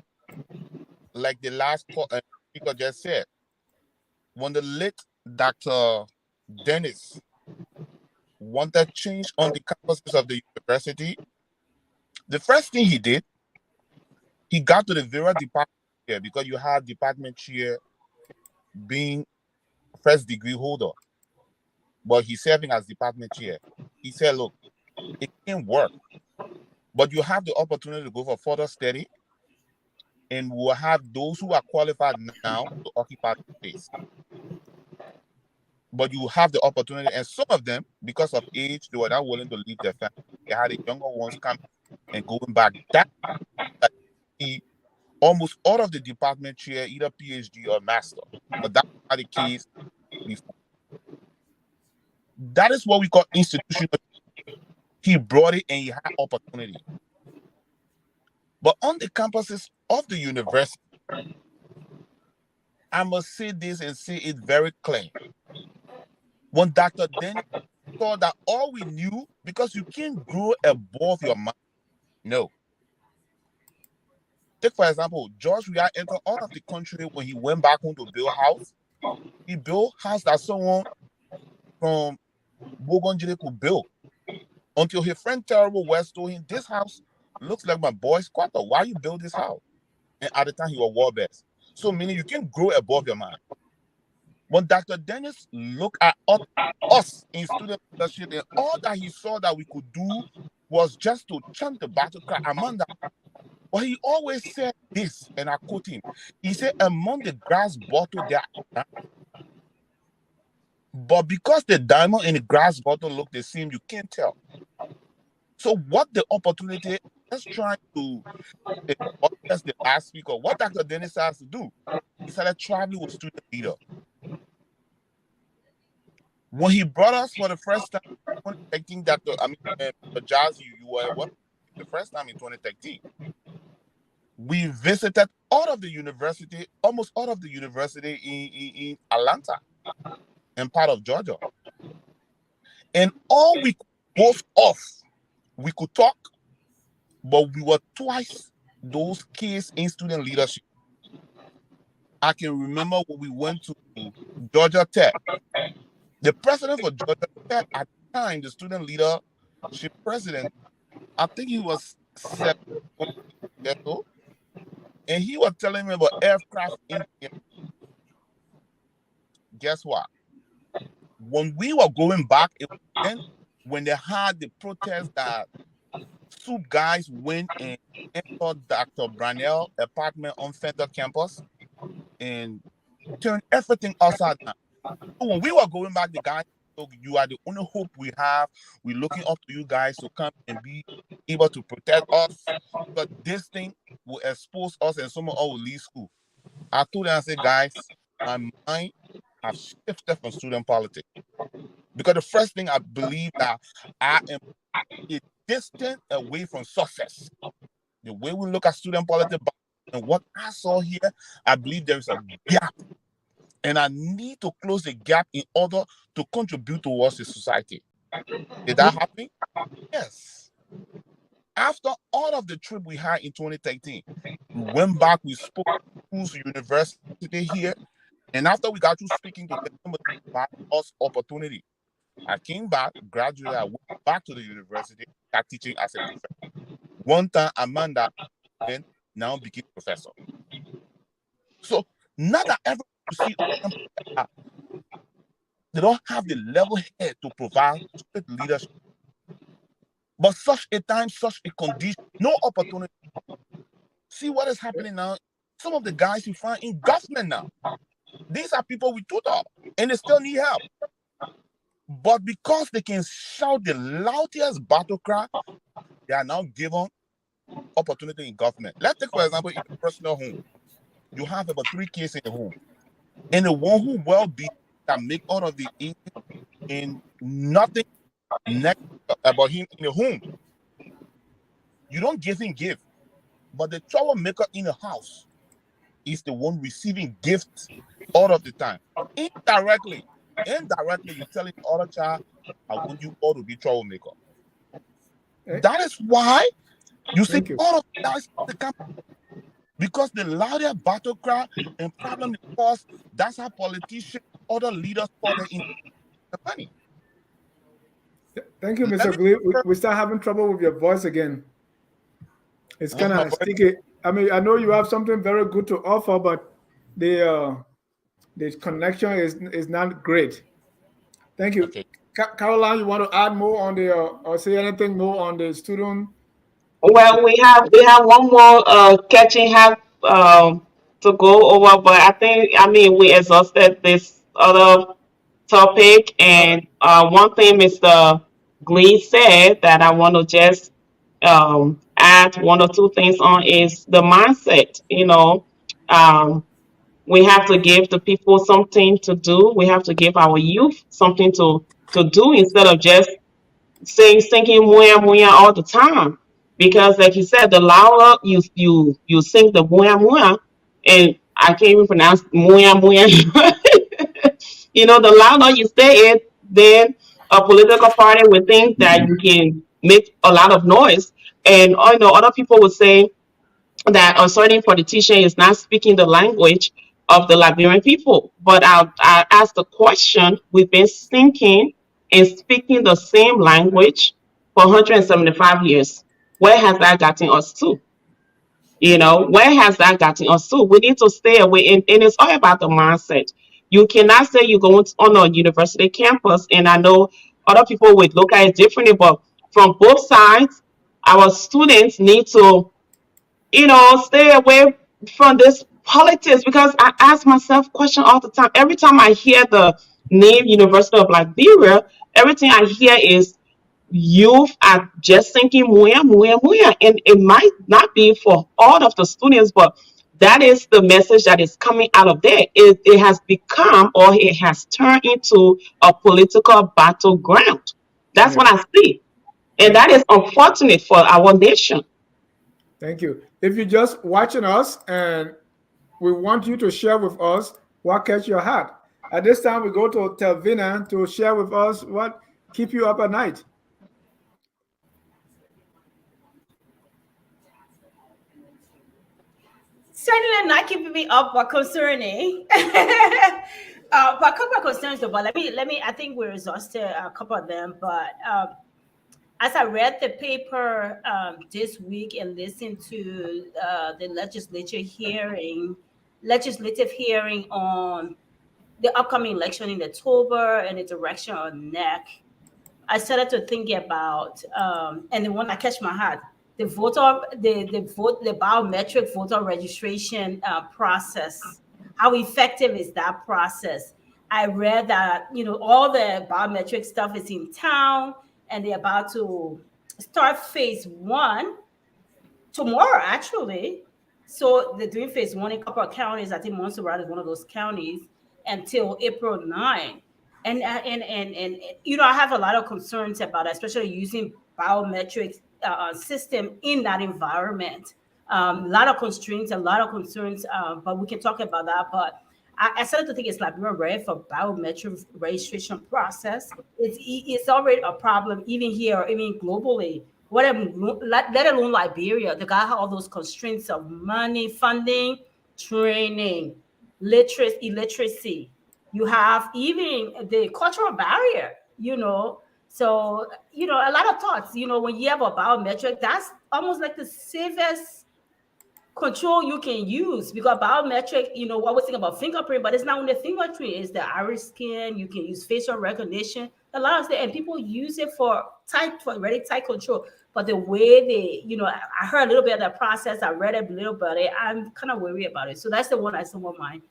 like the last speaker just said. When the late Dr. Dennis wanted change on the campuses of the university, the first thing he did, he got to the various department chair, because you have department chair being first degree holder, but he's serving as department chair. He said, look, it can work, but you have the opportunity to go for further study, and we'll have those who are qualified now to occupy the space. But you have the opportunity, and some of them, because of age, they were not willing to leave their family. They had the younger ones coming and going back. That almost all of the department chair, either PhD or master, but that's not the case before. That is what we call institutional. He brought it and he had opportunity. But on the campuses of the university, I must say this and say it very clear. When Dr. Dennis saw that all we knew, because you can't grow above your mind. No. Take, for example, George Weah entered out of the country when he went back home to build a house. He built a house that someone from Bogonjile could build. Until his friend Terrible West told him, this house looks like my boy's quarter. Why you build this house? And at the time, he was world best. So meaning you can grow above your mind. When Dr. Dennis looked at us in student leadership, and all that he saw that we could do was just to chant the battle cry, Amanda, But he always said this, and I quote him. He said, among the grass bottle, there are diamonds. But because the diamond in the grass bottle look the same, you can't tell. So what the opportunity, let's try to, as the last speaker, what Dr. Dennis has to do, he started traveling with student leader. When he brought us for the first time, 2013, the Jazz, you were what? The first time in 2013. We visited all of the university, almost all of the university in Atlanta and part of Georgia. And all we both off, we could talk, but we were twice those kids in student leadership. I can remember when we went to Georgia Tech. The president for Georgia Tech at the time, the student leadership president, I think he was 7 years old. And he was telling me about aircraft engineering. Guess what? When we were going back, it was then when they had the protest that two guys went and entered Dr. Brunel apartment on Fender campus and turned everything upside down. So when we were going back, the guys said, you are the only hope we have. We're looking up to you guys to come and be able to protect us. But this thing will expose us and someone will leave school. I told them, I said, guys, my mind has shifted from student politics. Because the first thing I believe that I am a distant away from success. The way we look at student politics and what I saw here, I believe there is a gap. And I need to close the gap in order to contribute towards the society. Did that happen? Yes. After all of the trip we had in 2013, we went back, we spoke to university here. And after we got to speaking to them, somebody gave us opportunity. I came back, graduated, I went back to the university, started teaching as a professor. One time, Amanda then now became professor. So not that everyone you see, they don't have the level head to provide leadership. But such a time, such a condition, no opportunity. See what is happening now? Some of the guys you find in government now, these are people we tutor, and they still need help. But because they can shout the loudest battle cry, they are now given opportunity in government. Let's take, for example, in a personal home. You have about 3 kids in the home. And the one who will be that make all of the eating and nothing negative about him in the home. You don't give him gift. But the troublemaker in the house is the one receiving gifts all of the time. Indirectly, you're telling the other child, I want you all to be troublemaker. That is why you see all of that is the company. Because the louder battle cry and problem because that's how politicians, other leaders started in the money. Thank you, Mr. Glee. We start having trouble with your voice again. It's kind of sticky. I mean, I know you have something very good to offer, but the connection is not great. Thank you. Okay. Caroline, you want to add more on the or say anything more on the student? Well, we have one more catching have to go over, but I mean we exhausted this other topic, and one thing Mr. Glee said that I want to just add 1 or 2 things on is the mindset. We have to give the people something to do. We have to give our youth something to do instead of just singing muya muya all the time. Because like you said, the louder you sing the muya muya, and I can't even pronounce muya muya. The louder you say it, then a political party will think that you can make a lot of noise. And other people will say that a certain politician is not speaking the language of the Liberian people. But I ask the question, we've been thinking and speaking the same language for 175 years. Where has that gotten us to? Where has that gotten us to? We need to stay away. And it's all about the mindset. You cannot say you're going on a university campus, and I know other people would look at it differently, but from both sides, our students need to stay away from this politics, because I ask myself questions all the time. Every time I hear the name University of Liberia, everything I hear is youth are just thinking muya, muya, muya. And it might not be for all of the students, but that is the message that is coming out of there. It has become, or it has turned into, a political battleground. That's Yeah. what I see. And that is unfortunate for our nation. Thank you. If you're just watching us, and we want you to share with us what catch your heart. At this time, we go to Telvina to share with us what keep you up at night. Certainly not keeping me up, but concerning. But a couple of concerns though. But let me. I think we're exhausted a couple of them. But as I read the paper this week and listened to the legislative hearing on the upcoming election in October and the direction on NEC, I started to think about and the one that catch my heart, the biometric voter registration process. How effective is that process? I read that all the biometric stuff is in town, and they're about to start phase 1 tomorrow, actually. So they're doing phase 1 in a couple of counties. I think Montserrat is one of those counties until April 9. And I have a lot of concerns about it, especially using biometric system in that environment. A lot of constraints, a lot of concerns, but we can talk about that. But I started to think it's like we're ready for biometric registration process. It's already a problem even here, even globally. Let alone Liberia, they got all those constraints of money, funding, training, illiteracy. You have even the cultural barrier, So, a lot of thoughts, when you have a biometric, that's almost like the safest control you can use, because biometric, what we think about fingerprint, but it's not only fingerprint, it's the iris scan. You can use facial recognition, a lot of things, and people use it for very tight control. But the way they, I heard a little bit of that process, I read a little bit of it, I'm kind of worried about it. So that's the one I still want mine.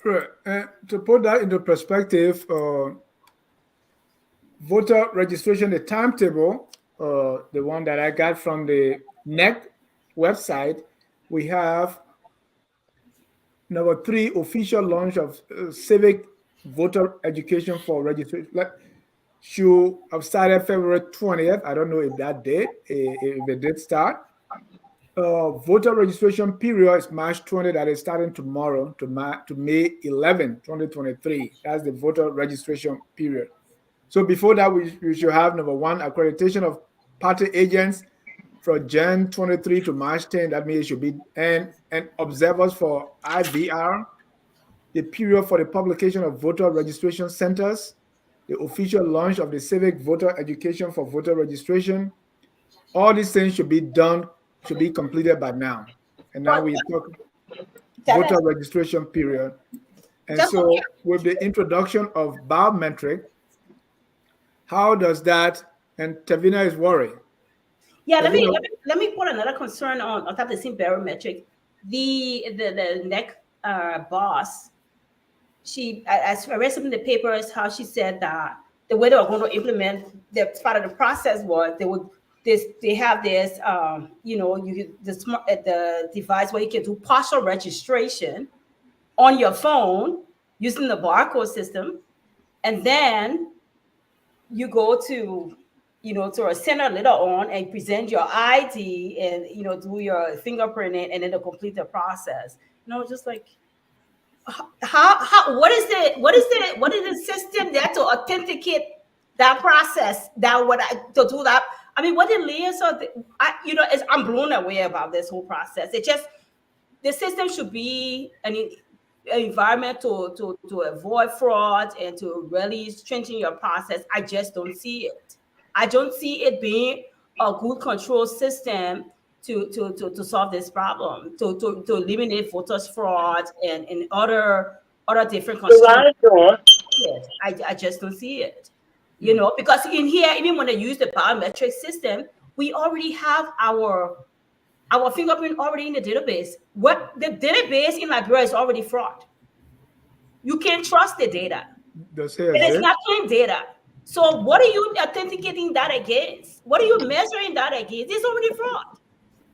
Right. And to put that into perspective, voter registration, the timetable, the one that I got from the NEC website, we have number 3, official launch of civic voter education for registration. Should have started February 20th. I don't know if that date, if it did start. Voter registration period is March 20, that is starting tomorrow to May 11, 2023. That's the voter registration period. So before that, we should have number 1, accreditation of party agents from Jan 23 to March 10. That means it should be, and observers for IVR, the period for the publication of voter registration centers, the official launch of the civic voter education for voter registration. All these things should be completed by now. And now we talk voter registration period. And so with the introduction of biometric, how does that, and Tavina is worried. Yeah, let me put another concern on top of the same barometric. The NEC boss, I read something in the papers how she said that the way they were going to implement the part of the process was they have this the device where you can do partial registration on your phone using the barcode system, and then you go to to a center later on and present your ID and do your fingerprinting, and then to complete the process. Just like how what is the system there to authenticate that process to do that? I mean, what the layers of I'm blown away about this whole process. It just, the system should be an environment to avoid fraud and to really strengthen your process. I just don't see it. I don't see it being a good control system to solve this problem, to eliminate voters fraud and other different constraints. I just don't see it. Because in here, even when they use the biometric system, we already have our our fingerprint already in the database. What the database in Liberia is already fraud. You can't trust the data. It is not clean data. So what are you authenticating that against? What are you measuring that against? It's already fraud.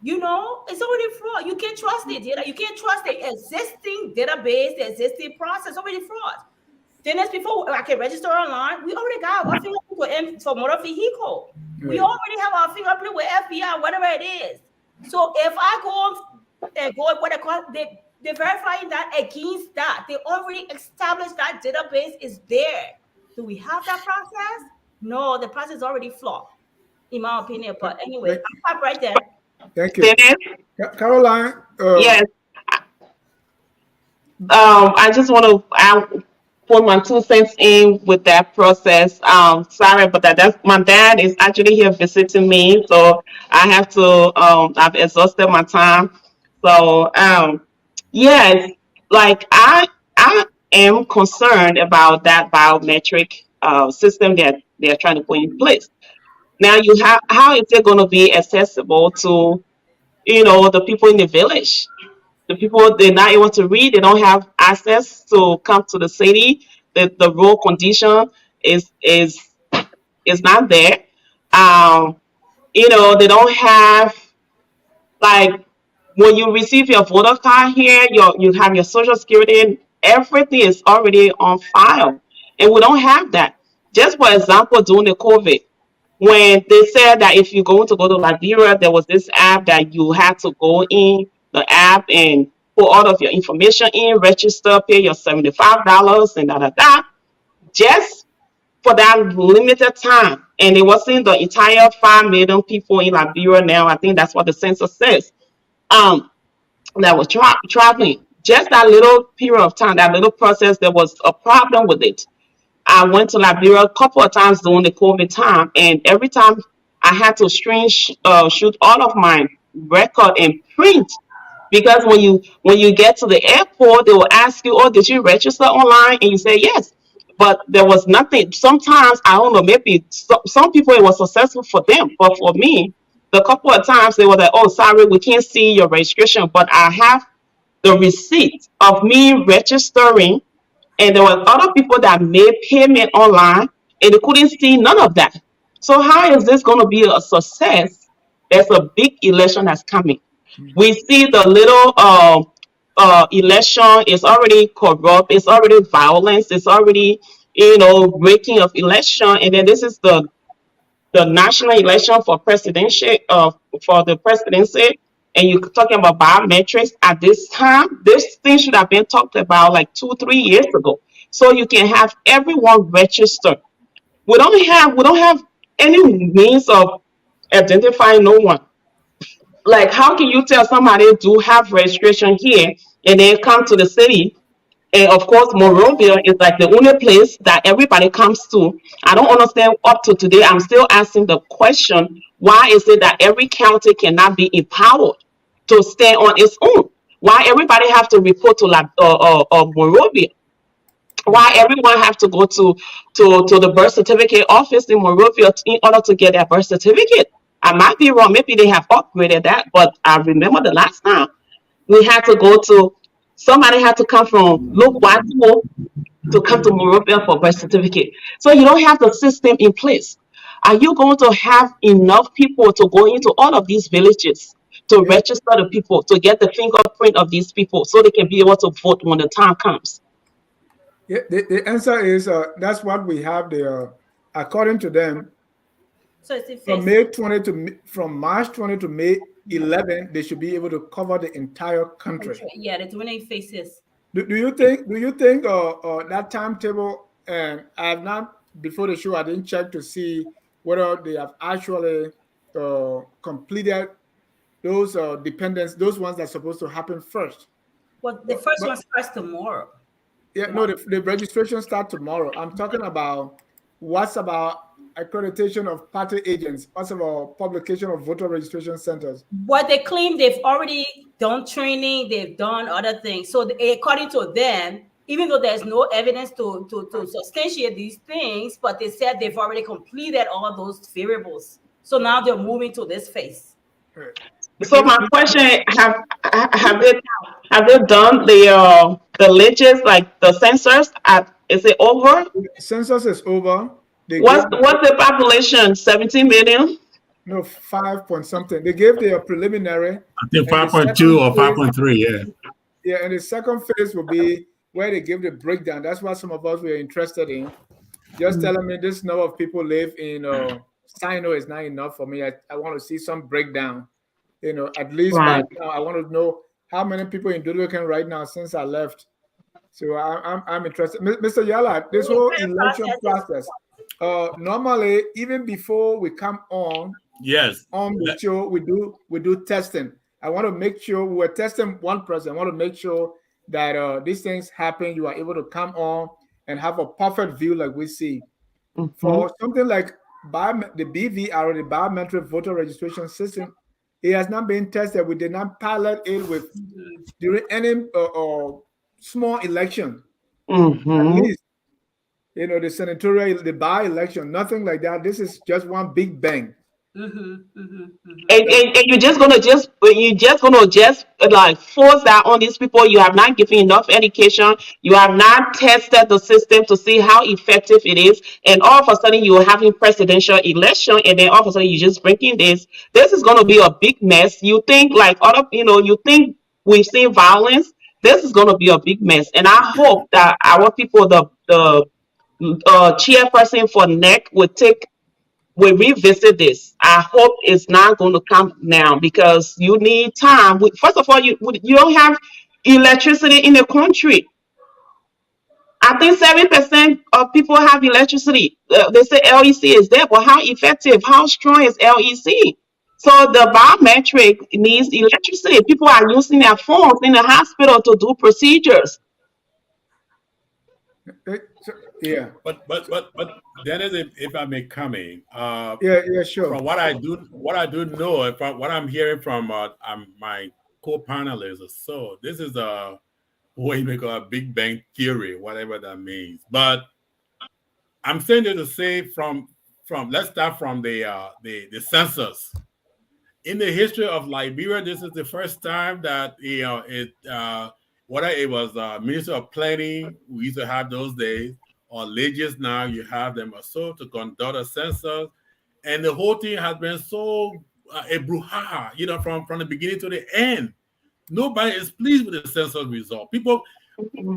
You know, it's already fraud. You can't trust the data. You can't trust the existing database, the existing process, already fraud. Then as before I can register online, we already got our fingerprint for motor vehicle. We already have our fingerprint with FBI, whatever it is. So if I go and go what they call they're verifying that against that. They already established that database is there. Do we have that process? No, the process is already flawed, in my opinion. But anyway, I'll stop right there. Thank you. Caroline. Yes. I just want to put my 2 cents in with that process. Sorry about that. That's my dad is actually here visiting me, so I have to. I've exhausted my time. So yes, like I am concerned about that biometric system that they're trying to put in place. Now you have how is it going to be accessible to the people in the village? The people they're not able to read, they don't have access to come to the city. The road condition is not there. Um, they don't have like when you receive your voter card here, you have your social security, everything is already on file. And we don't have that. Just for example, during the COVID, when they said that if you're going to go to Liberia, there was this app that you had to go in the app and put all of your information in, register, pay your $75 and da. Just for that limited time. And it wasn't the entire 5 million people in Liberia now. I think that's what the census says. That was traveling. Just that little period of time, that little process, there was a problem with it. I went to Liberia a couple of times during the COVID time, and every time I had to shoot all of my record and print because when you get to the airport, they will ask you, "Oh, did you register online?" And you say yes, but there was nothing. Sometimes I don't know, maybe some people it was successful for them, but for me, the couple of times they were like, "Oh, sorry, we can't see your registration," but I have the receipt of me registering and there were other people that made payment online and they couldn't see none of that. So how is this going to be a success? There's a big election that's coming. We see the little election is already corrupt, it's already violence, it's already breaking of election, and then this is the national election for presidential for the presidency, and you're talking about biometrics at this time. This thing should have been talked about like 2 3 years ago, so you can have everyone register. We don't have any means of identifying no one. Like, how can you tell somebody to have registration here and then come to the city? And of course, Monrovia is like the only place that everybody comes to. I don't understand up to today. I'm still asking the question, why is it that every county cannot be empowered to stand on its own? Why everybody have to report to Monrovia? Why everyone have to go to the birth certificate office in Monrovia in order to get their birth certificate? I might be wrong. Maybe they have upgraded that, but I remember the last time we had to go to somebody had to come from Look to come to Monrovia for birth certificate. So you don't have the system in place. Are you going to have enough people to go into all of these villages to register the people, to get the fingerprint of these people so they can be able to vote when the time comes? Yeah, the answer is that's what we have there. According to them, So it's from March 20 to May 11, they should be able to cover the entire country. Yeah, the 20 faces. Do you think that timetable? And I have not before the show. I didn't check to see whether they have actually completed those dependents, those ones that's supposed to happen first. Well, the first one starts tomorrow. Yeah, no, the registration start tomorrow. I'm talking about what's about accreditation of party agents, what's about publication of voter registration centers. What they claim they've already done training, they've done other things. So according to them, even though there's no evidence to substantiate these things, but they said they've already completed all those variables. So now they're moving to this phase. Right. So my question: have they done the ledges like the census? Is it over? Census is over. They What's gave what's the population? 17 million. no 5 point something. They gave their preliminary, I think and the 5.2 second or phase, 5.3. Yeah. yeah, and the second phase will be where they give the breakdown. That's what some of us were interested in. Just telling me this number of people live in Sino is not enough for me. I want to see some breakdown. At least by Right. now, I want to know how many people in Duducan right now since I left. So I'm interested. Mr. Yala, this whole election process, normally, even before we come Yes. on the show, we do testing. I want to make sure we're testing one person. I want to make sure that these things happen. You are able to come on and have a perfect view like we see. For something like the BVR, the biometric voter registration system, it has not been tested. We did not pilot it with during any small election. At Mm-hmm. least, the senatorial, the by-election, nothing like that. This is just one big bang. And you're just gonna like force that on these people. You have not given enough education. You have not tested the system to see how effective it is. And all of a sudden you're having presidential election, and then all of a sudden you just breaking this. This is gonna be a big mess. You think like you think we've seen violence. This is gonna be a big mess. And I hope that our people, the chairperson for NEC, will revisit this. I hope it's not going to come now because you need time. First of all, you don't have electricity in the country. I think 7% of people have electricity. They say LEC is there, but how effective, how strong is LEC? So the biometric needs electricity. People are using their phones in the hospital to do procedures. Yeah. But Dennis, if I may come in, Yeah, sure. from what I do know, from what I'm hearing from my co-panelists or so, this is what you may call a Big Bang theory, whatever that means. But I'm saying it to say from let's start from the census. In the history of Liberia, this is the first time that whether it was Minister of Planning, we used to have those days, or legis now, you have them also to conduct a census, and the whole thing has been so a brouhaha, from the beginning to the end. Nobody is pleased with the census result.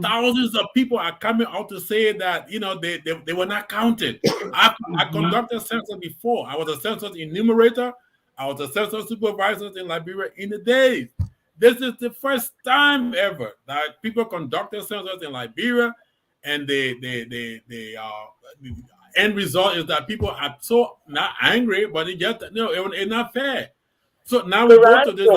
Thousands of people are coming out to say that they were not counted. I conducted census before. I was a census enumerator. I was a census supervisor in Liberia in the days. This is the first time ever that people conducted census in Liberia, and the end result is that people are so not angry, but it's not fair. So now we go to this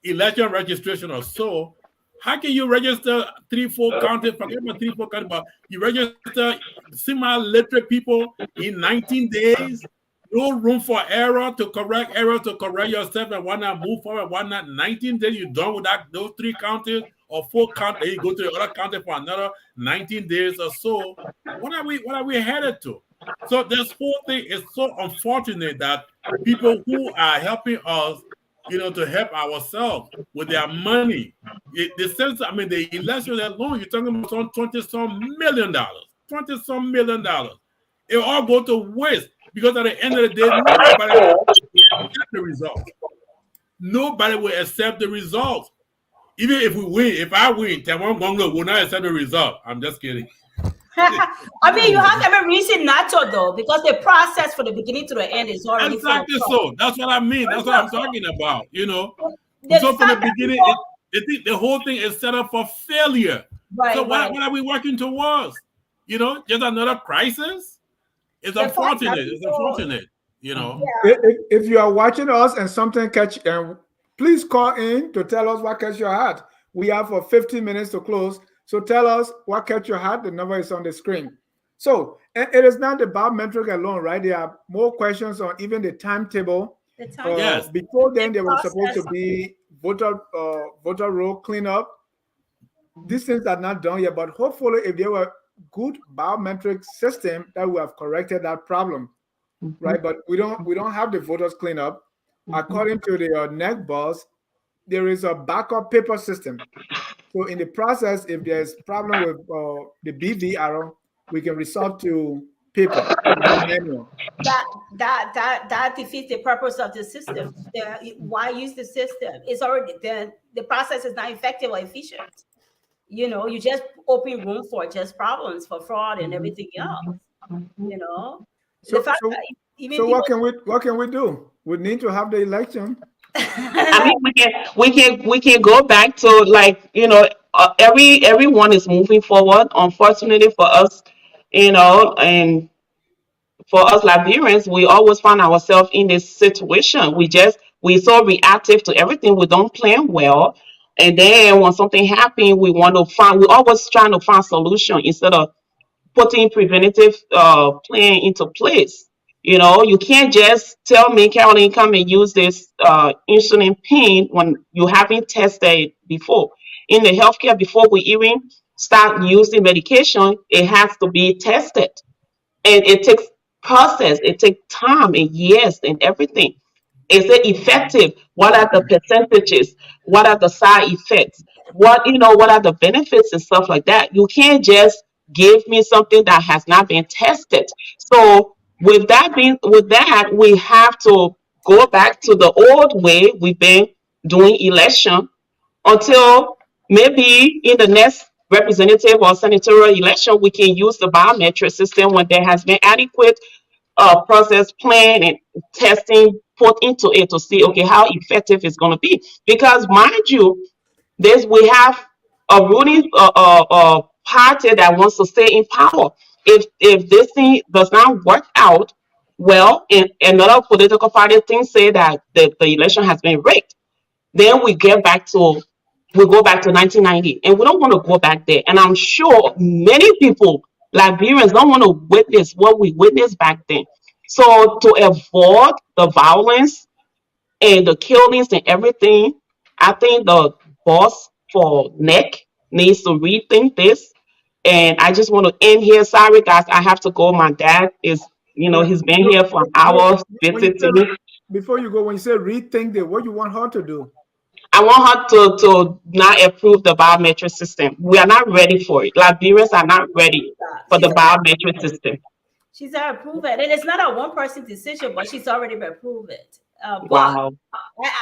election registration or so. How can you register 3-4 counties? Forget about 3-4 counties, but you register semi-literate people in 19 days. No room for error to correct yourself, and why not move forward? Why not 19 days? You're done with those 3 counties or 4 counties. You go to the other county for another 19 days or so. What are we headed to? So this whole thing is so unfortunate that people who are helping us, to help ourselves with their money. The election alone, you're talking about some $20-some million. $20-some million. It all go to waste because at the end of the day, nobody will accept the results. Nobody will accept the results. Even if we win, if I win, Taiwan Gongo will not accept the result. I'm just kidding. I mean, you have every reason not to, though, because the process from the beginning to the end is already exactly so. That's what I mean. That's what I'm talking about. The So from the fact that beginning, people- the whole thing is set up for failure. Right, So right. what are we working towards? Just another crisis? It's The fact that unfortunate. It's people- unfortunate. If you are watching us and something catch, please call in to tell us what catch your heart. We have for 15 minutes to close. So tell us what catch your heart. The number is on the screen. So it is not the biometric alone, right? There are more questions on even the timetable. Yes. Before then, there was supposed to be voter roll cleanup. These things are not done yet, but hopefully, if there were good biometric system, that would have corrected that problem, right? But we don't have the voters cleanup. according to the neck boss, there is a backup paper system. So in the process, if there's problem with the BVR, we can resort to paper, manual. That defeats the purpose of the system. Why use the system? It's already the process is not effective or efficient. You know, you just open room for just problems, for fraud and everything else. You know, So what can we do? We need to have the election. I mean, we can go back to, like, everyone is moving forward. Unfortunately for us, and for us Liberians, we always find ourselves in this situation. We so reactive to everything. We don't plan well, and then when something happens, we always trying to find solution instead of putting preventative plan into place. You can't just tell me, Caroline, come and use this insulin pen when you haven't tested it before. In the healthcare, before we even start using medication, it has to be tested, and it takes process, it takes time and years and everything. Is it effective? What are the percentages? What are the side effects? What are the benefits and stuff like that? You can't just give me something that has not been tested. So with that, we have to go back to the old way we've been doing election until maybe in the next representative or senatorial election, we can use the biometric system when there has been adequate process plan and testing put into it to see, okay, how effective it's going to be. Because mind you, we have a ruling party that wants to stay in power. If this thing does not work out well, and another political party thing say that the election has been rigged, then we go back to 1990, and we don't want to go back there. And I'm sure many people, Liberians, don't want to witness what we witnessed back then. So to avoid the violence and the killings and everything, I think the boss for NEC needs to rethink this. And I just want to end here. Sorry, guys, I have to go. My dad is, he's been here for an hour visiting. Before you go, when you say rethink it, what you want her to do? I want her to not approve the biometric system. We are not ready for it. Liberians are not ready for the biometric system. She's already approved it. And it's not a one person decision, but she's already approved it. Wow.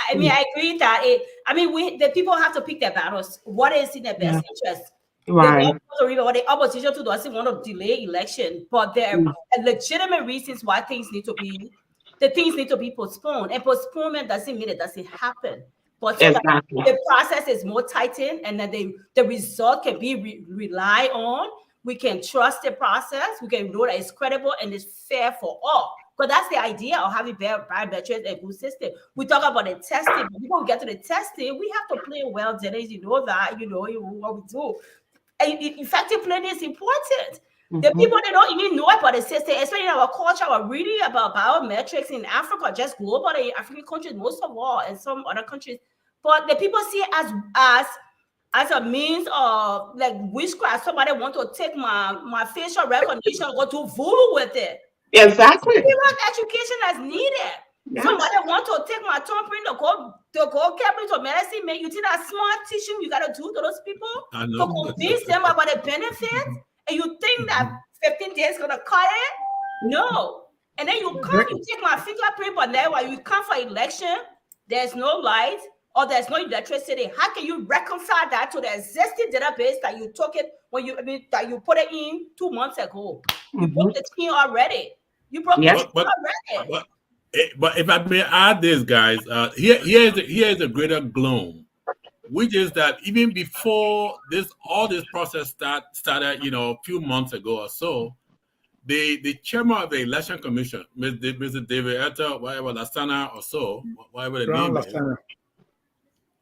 I mean, I agree that the people have to pick their battles. What is in their best interest? Right. The opposition to doesn't want to delay election, but there are legitimate reasons why things need to be postponed. And postponement doesn't mean it doesn't happen. But so exactly. The process is more tightened, and then the result can be rely on. We can trust the process. We can know that it's credible and it's fair for all. But that's the idea of having biometrics and good system. We talk about the testing. But before we get to the testing, we have to play well, Dennis. You know that. You know what we do. And effective planning is important. The people, they don't even know about the system, especially in our culture. We're reading about biometrics in Africa, just globally, African countries, most of all, and some other countries. But the people see it as a means of like witchcraft. Somebody want to take my facial recognition, go to voodoo with it. Exactly. Education that's needed. Yes. Somebody want to take my thumbprint to go get me to medicine. Man, you think that smart teaching you gotta do to those people to convince them about the benefits, and you think that 15 days gonna cut it? No. And then you take my fingerprint, but now while you come for election, there's no light or there's no electricity. How can you reconcile that to the existing database that you took it that you put it in 2 months ago? You broke the screen already. You broke the screen already. But if I may add this, guys, here's a greater gloom, which is that even before all this process started, a few months ago or so, the chairman of the election commission, Mr. David Etta, whatever Lastana or so, whatever the name is,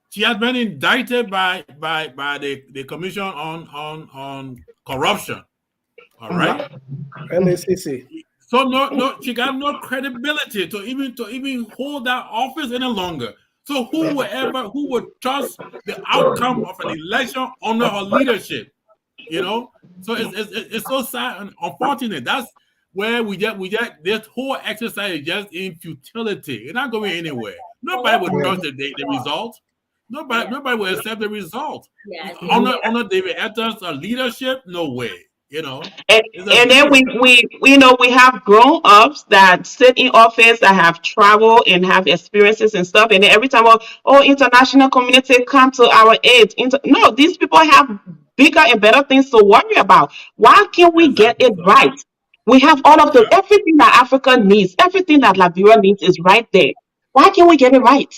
she has been indicted by the commission on corruption. All right, LACC. So no, she got no credibility to even hold that office any longer. So who would trust the outcome of an election under her leadership? So it's so sad and unfortunate. That's where we get this whole exercise is just in futility. It's not going anywhere. Nobody would trust the result. Nobody will accept the result. Yes. Under David Etter's leadership, no way. And then we have grown ups that sit in office that have traveled and have experiences and stuff. And then every time, international community come to our aid. No, these people have bigger and better things to worry about. Why can't we get it right? We have all of everything that Africa needs, everything that Liberia needs is right there. Why can't we get it right?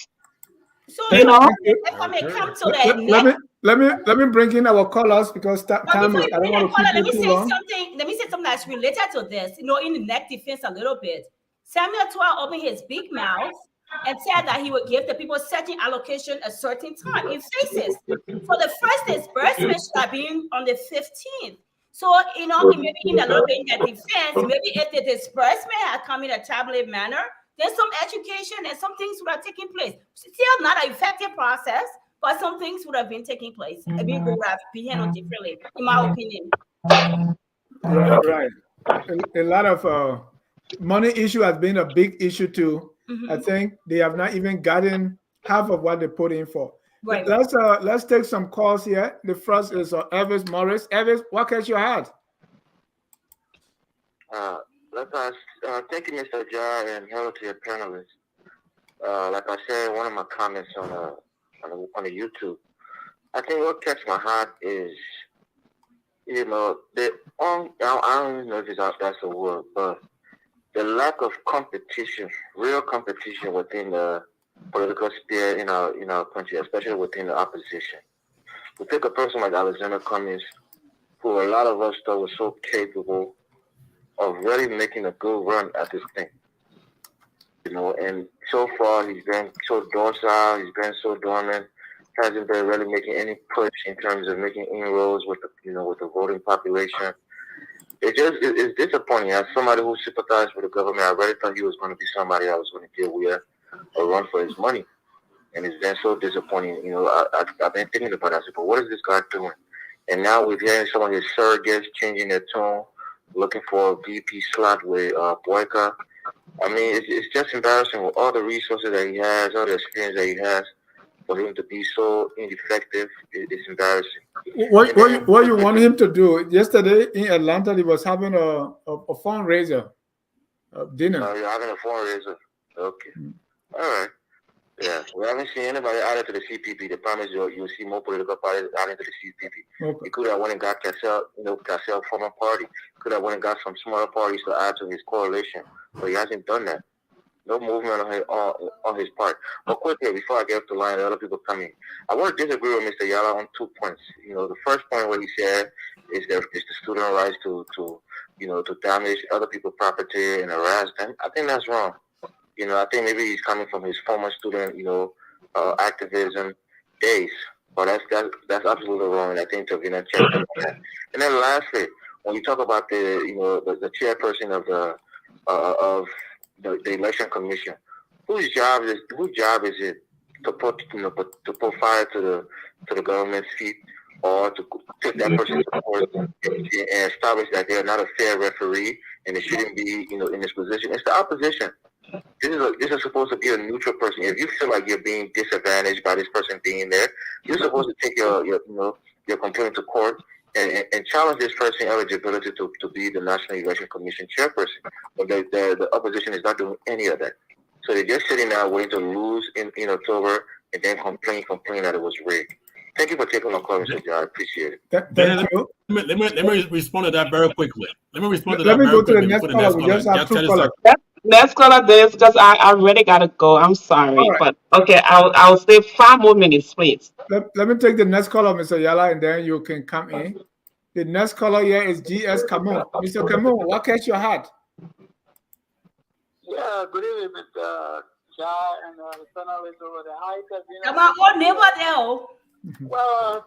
So if I may come to that let me bring in our callers because time is, I don't want to keep you too long. Let me say something that's related to this. In the neck defense a little bit. Samuel Eto'o opened his big mouth and said that he would give the people certain allocation a certain time in phases. For the first disbursement should have been on the 15th. So, maybe in a little bit in that defense, maybe if the disbursement had come in a tablet manner, there's some education and some things would have taken place. Still not an effective process, but some things would have been taking place. I mean, we would have been handled differently, in my opinion. Right. A lot of money issue has been a big issue too. I think they have not even gotten half of what they put in for. Right. Let's take some calls here. The first is Elvis Morris. Elvis, what catch your heart? Thank you, Mr. Jar, and hello to your panelists. Like I said, one of my comments on the YouTube, I think what catch my heart is, I don't know if that's a word, but the lack of competition, real competition within the political sphere in our country, especially within the opposition. We take a person like Alexander Cummings, who a lot of us thought was so capable of really making a good run at this thing. And so far he's been so docile, he's been so dormant, hasn't been really making any push in terms of making inroads with the voting population. It's disappointing. As somebody who sympathized with the government, I really thought he was going to be somebody that was going to give Weir a run for his money. And it's been so disappointing. I've been thinking about it. I said, but what is this guy doing? And now we're hearing some of his surrogates changing their tone, looking for a VP slot with Boyka. I mean, it's just embarrassing with all the resources that he has, all the experience that he has, for him to be so ineffective. It's embarrassing. What you want him to do? Yesterday in Atlanta, he was having a fundraiser dinner. You're having a fundraiser. Okay. All right. Yeah, we haven't seen anybody added to the CPP. The problem is you'll see more political parties added to the CPP. Okay. He could have went and got Cassell from a party. Could have went and got some smaller parties to add to his coalition, but he hasn't done that. No movement on his part. But quickly, before I get up the line, the other people coming, I want to disagree with Mr. Yala on 2 points. The first point what he said is the student rights to damage other people's property and harass them. I think that's wrong. I think maybe he's coming from his former student, activism days. But that's absolutely wrong. And I think Tavina checked on that. And then lastly, when you talk about the chairperson of the election commission, whose job is it to put fire to the government's feet, or to take that person to court and establish that they're not a fair referee and they shouldn't be in this position? It's the opposition. This is supposed to be a neutral person. If you feel like you're being disadvantaged by this person being there, you're supposed to take your complaint to court and challenge this person's eligibility to be the National Election Commission chairperson. But the opposition is not doing any of that. So they're just sitting there waiting to lose in October and then complain that it was rigged. Thank you for taking my call, Mr. John. I appreciate it. Thank you. Let me respond to that very quickly. Let me go to the next caller. We just have 2 callers. Let's call it this because I really gotta go. I'm sorry, right. But okay, I'll stay 5 more minutes, please. Let me take the next caller, Mr. Yala, and then you can come in. The next caller here is GS Kamu. Mr. Kamu, what catch your heart? Yeah, good evening, Mr. Shah and the panelists over there. Hi, Come on, what neighbor there? Well,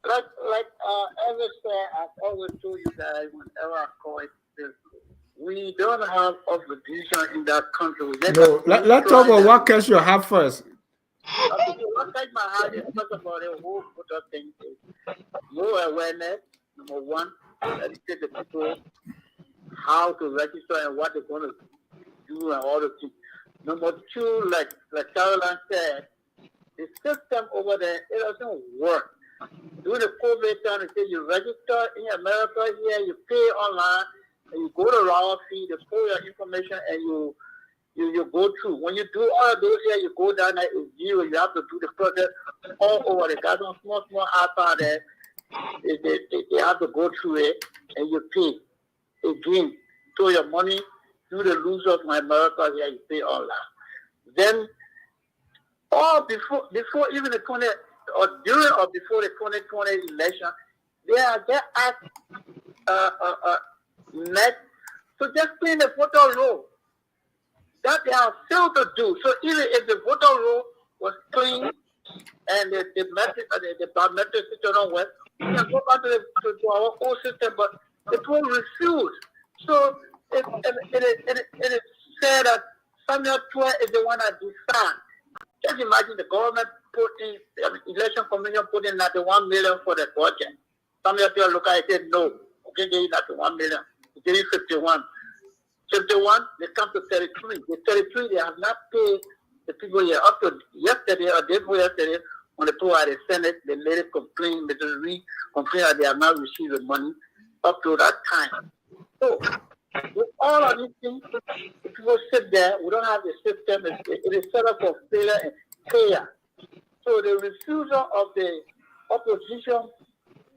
like Elvis said, I've always told you guys whenever I call it this, we don't have opposition in that country. No, let's talk about what catch your heart first. Okay, what catch my heart is first of all the whole photo thing is more awareness. Number one, educate the people how to register and what they're going to do and all the things. Number two, like Caroline said, the system over there, it doesn't work. During the COVID time, they say you register in America here, you pay online, and you go to Raw Fee, they pull your information, and you go through. When you do all of those here, you go down there, it's zero. You have to do the process all over. They got some small app out there. They have to go through it, and you pay. Again, throw your money through the losers from America here, you pay online. Then, before even the 20, or during or before the 2020 election, they asked NET to just clean the voter roll. That they have still to do. So even if the voter roll was clean and the biometric system went, we can go back to our old system, but the people refuse. So it is said that Samuel Twe is the one that decides. Just imagine the government put in, election commission put in 91 million for the budget. Samuel Twe look at it and said, no, we can give you 91 million. We give you 51. 51, they come to 33. The 33, they have not paid the people here up to yesterday or day before yesterday when the people at the Senate, the lady complained, complained that they have not received the money up to that time. So, with all of these things, the people sit there, we don't have the system, it is set up for failure and chaos. So the refusal of the opposition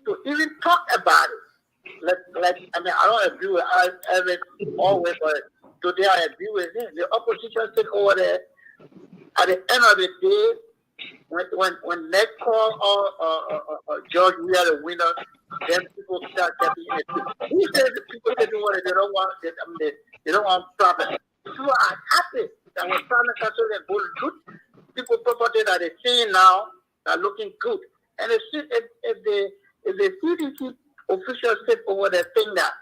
to even talk about it, I don't agree with Evan always, but today I agree with him. The opposition sit over there. At the end of the day, when Ned called George, we are the winner, then people start getting it. Who said the people say they don't want it? They don't want problems. People are happy that when problems are so they go good, people property that they're seeing now are looking good. And if the CDC officials sit over there think that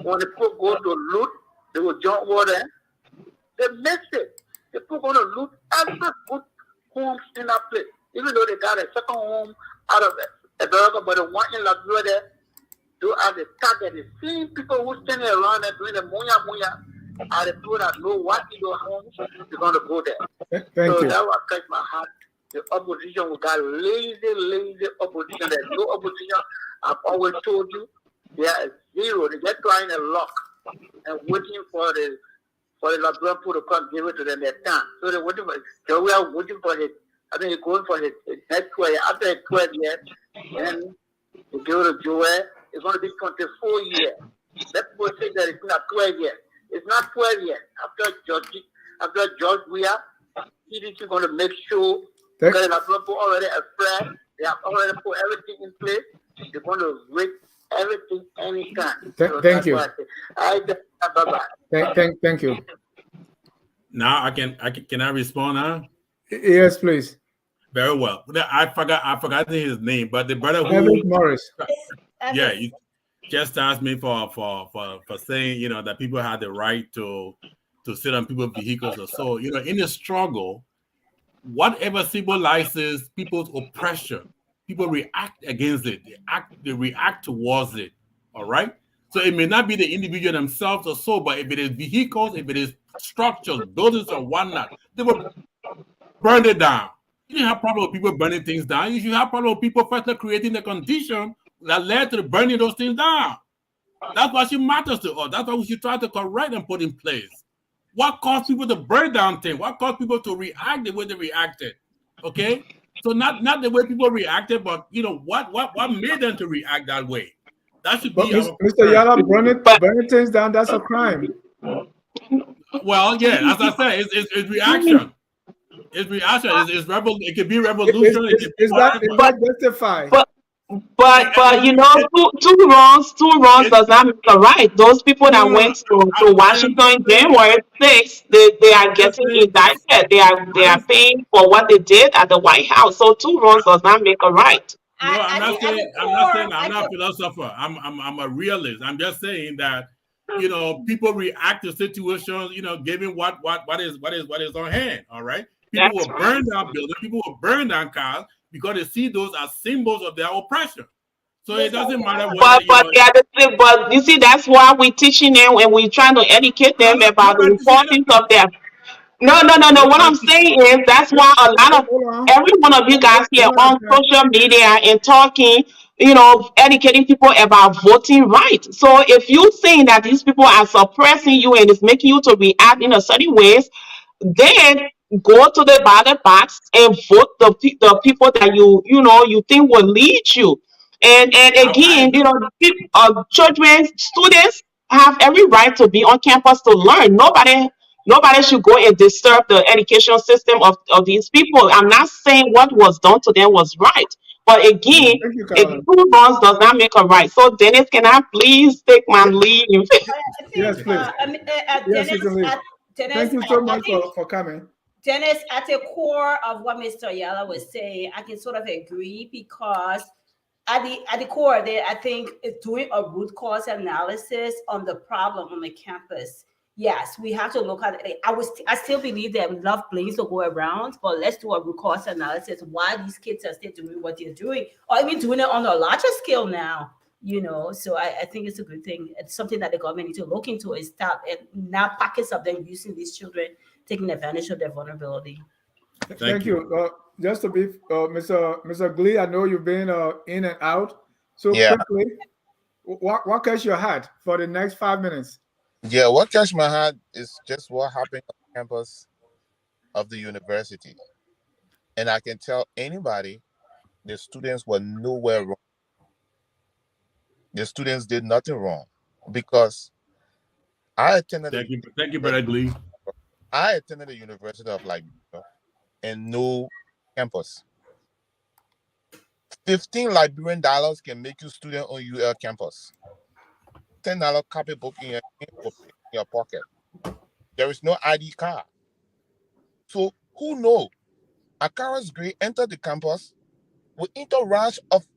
when the people go to loot, they will jump water, they miss it. The people going to loot every good homes in that place. Even though they got a second home out of America, but the one in Liberia, they have the target. The same people who standing around there doing the munya are the people that know what in those homes, they're going to go there. Thank you. That will touch my heart. The opposition, we got lazy opposition. There's no opposition. I've always told you, they are zero. They're just trying to lock and waiting for the Liberian people to come give it to them their time. So they're waiting for it. So we are waiting for it. I think he's going for his next 12 years. After his 12 years, then they give it to Joel. It's going to be 24 years. Let people say that it's not 12 years. It's not 12 years. After George Weah, CDC is going to make sure because the people already have planned. They have already put everything in place. They're going to rig everything anytime. Thank you. Bye-bye. Thank you. Now can I respond now? Yes, please. Very well. I forgot his name, but the brother who Evan Morris. Yeah, you just asked me for saying, that people had the right to sit on people's vehicles or so. In the struggle, whatever symbolizes people's oppression, people react against it. They react towards it. All right. So it may not be the individual themselves or so, but if it is vehicles, if it is structures, buildings or whatnot, they will burn it down. You didn't have problem with people burning things down. You should have problem with people first creating the condition that led to the burning those things down. That's what should matters to us. That's what we should try to correct and put in place. What caused people to burn down things? What caused people to react the way they reacted? Okay, so not the way people reacted, but what made them to react that way? That should be. Mr. Yala, burning things down. That's a crime. Well, yeah, as I said, it's reaction. It's reaction. It could be revolution. Is that justified? But two wrongs does not make a right. Those people that went to Washington January 6th, they are getting indicted. They are paying for what they did at the White House. So two wrongs does not make a right. No, I'm not saying I'm not a philosopher. I'm a realist. I'm just saying that people react to situations, given what is on hand. All right. People will burn down buildings, people will burn down cars because they see those as symbols of their oppression. So it doesn't matter what. But you see, that's why we're teaching them and we're trying to educate them about the importance of them. No. What I'm saying is that's why a lot of every one of you guys here on social media and talking, educating people about voting rights. So if you're saying that these people are suppressing you and it's making you to react in a certain ways, then go to the ballot box and vote the people that you think will lead you. And again, children, students have every right to be on campus to learn. Nobody should go and disturb the education system of these people. I'm not saying what was done to them was right. But again, Thank you, a Carolyn. two wrongs does not make a right. So Dennis, can I please take my leave? I think, Yes, please. Yes, you can leave. Thank you so much for coming. Dennis, at the core of what Mr. Ayala was saying, I can sort of agree because at the core, I think doing a root cause analysis on the problem on the campus. Yes, we have to look at it. I still believe that enough blames to go around, but let's do a root cause analysis why these kids are still doing what they're doing, or even doing it on a larger scale now. So I think it's a good thing. It's something that the government needs to look into is stop and now pockets of them using these children, taking advantage of their vulnerability. Thank you. Just to be, Mr. Glee, I know you've been in and out. So quickly, what catch your hat for the next 5 minutes? Yeah, what catch my hat is just what happened on campus of the university. And I can tell anybody the students were nowhere wrong. The students did nothing wrong because I attended. Thank you, Brother Glee. I attended the University of Liberia and no campus. $15 Liberian can make you student on UL campus. $10 copybook in your pocket. There is no ID card. So who knows? Akara's Gray entered the campus with entourage of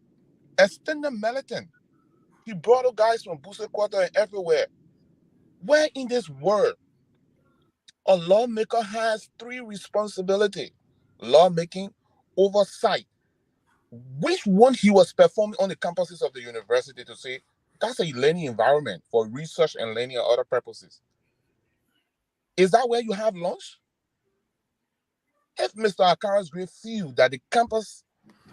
extended militant. He brought the guys from Booster Quarter and everywhere. Where in this world a lawmaker has 3 responsibilities: lawmaking, oversight. Which one he was performing on the campuses of the university to say that's a learning environment for research and learning and other purposes? Is that where you have lunch? If Mr. Akara's Gray feel that the campus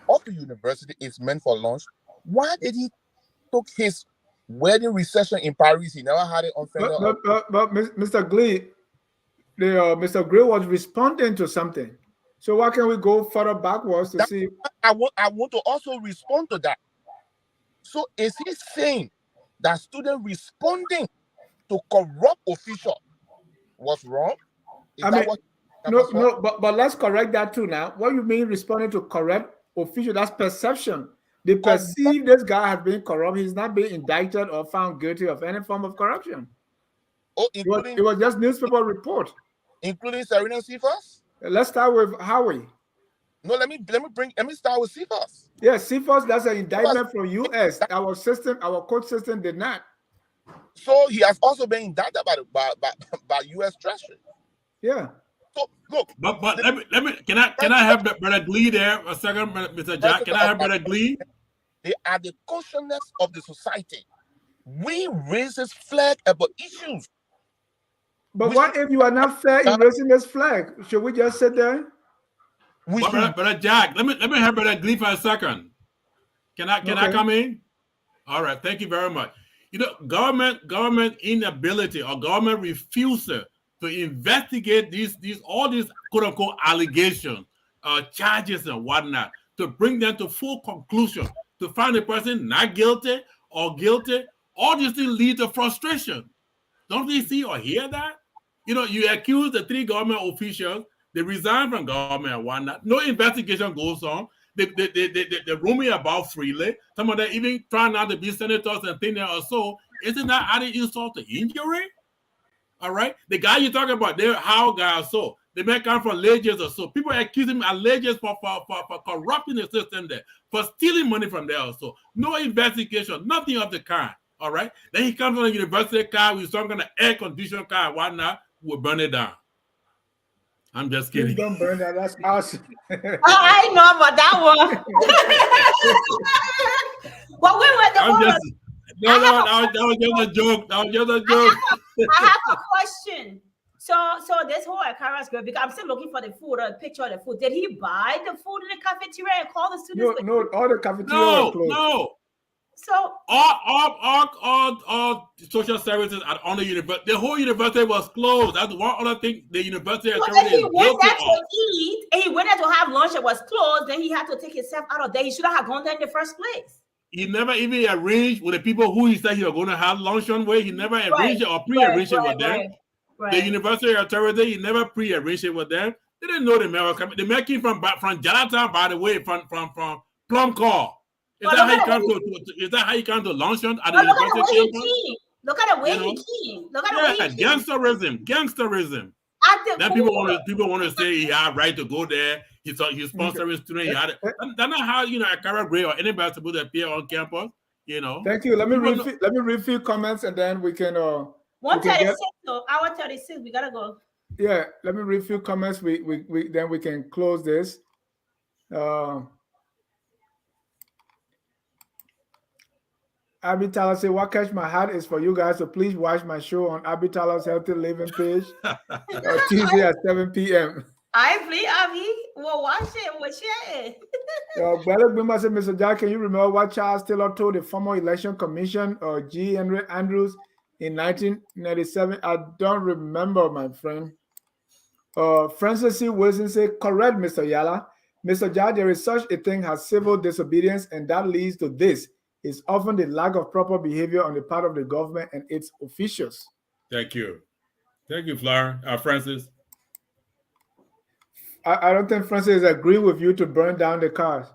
of the university is meant for lunch, why did he took his wedding reception in Paris? He never had it on Fender. But Mr. Glee, Mr. Gray was responding to something. So why can't we go further backwards to see? I want to also respond to that. So is he saying that student responding to corrupt official was wrong? But let's correct that too now. What you mean responding to corrupt official? That's perception. They perceive this guy has been corrupt. He's not being indicted or found guilty of any form of corruption. Oh, it was just newspaper report. Including Serena Cephas? Let's start with Howie. No, let me start with Cephas. Yeah, Cephas, that's an indictment from US. Our court system did not. So he has also been indicted by US Treasury. Yeah. So look. But let me can I have Brother Glee there a second, Mr. Jack? Can I have Brother Glee? They are the consciousness of the society. We raise this flag about issues. But what if you are not fair in raising this flag? Should we just sit there? Brother Jack, let me have Brother Glee for a second. Can I come in? All right, thank you very much. Government inability or government refusal to investigate all these quote unquote allegations, charges and whatnot, to bring them to full conclusion, to find the person not guilty or guilty, all these things lead to frustration. Don't they see or hear that? You accuse the 3 government officials, they resign from government and whatnot. No investigation goes on. They roaming about freely. Some of them even try not to be senators and things or so. Isn't that adding insult to injury? All right. The guy you're talking about, they're how guys so. They may come from allegiance or so. People accuse him of allegiance for corrupting the system there, for stealing money from there also. No investigation, nothing of the kind. All right. Then he comes on a university car with some kind of air conditioned car and whatnot. We'll burn it down. I'm just kidding. Please don't burn that. That's awesome. I know about that one. Well, that was just a joke. That was just a joke. I have a question. So this whole Akara's girl, because I'm still looking for the food or a picture of the food. Did he buy the food in the cafeteria and call the students? No, all the cafeteria were closed. No. So all social services on the university, the whole university was closed. That's one other thing the university and he went there of. to eat, and he went there to have lunch. It was closed. Then he had to take himself out of there. He should have gone there in the first place. He never even arranged with the people who he said he was going to have lunch on with. He never arranged it or pre-arranged it with them. The university authority, he never pre-arranged it with them. They didn't know the mayor was coming. The mayor came from Jalatan, by the way, from Plum Call. Is that how you come to luncheon at the university campus? Look at the way he came. Look at the way he came. Gangsterism. Then people want to say he had right to go there. He's sponsoring students. That's not how Akara Gray or anybody supposed to appear on campus. Thank you. Let me read a few comments and then we can. 1:36. Hour 36. We gotta go. Yeah. Let me read a few comments. We then we can close this. Abby Tyler say, "What catch my hat is for you guys, so please watch my show on Abby Tyler's Healthy Living page Tuesday at 7 p.m. I play Abby. We'll watch it. We'll share it. Brother Bimba said, Mr. Jack, can you remember what Charles Taylor told the former election commission or G. Henry Andrews in 1997? I don't remember, my friend. Francis C. Wilson said, correct, Mr. Yala. Mr. Jack, there is such a thing as civil disobedience, and that leads to this. It's often the lack of proper behavior on the part of the government and its officials. Thank you. Thank you, Francis. I don't think Francis is agreeing with you to burn down the cars.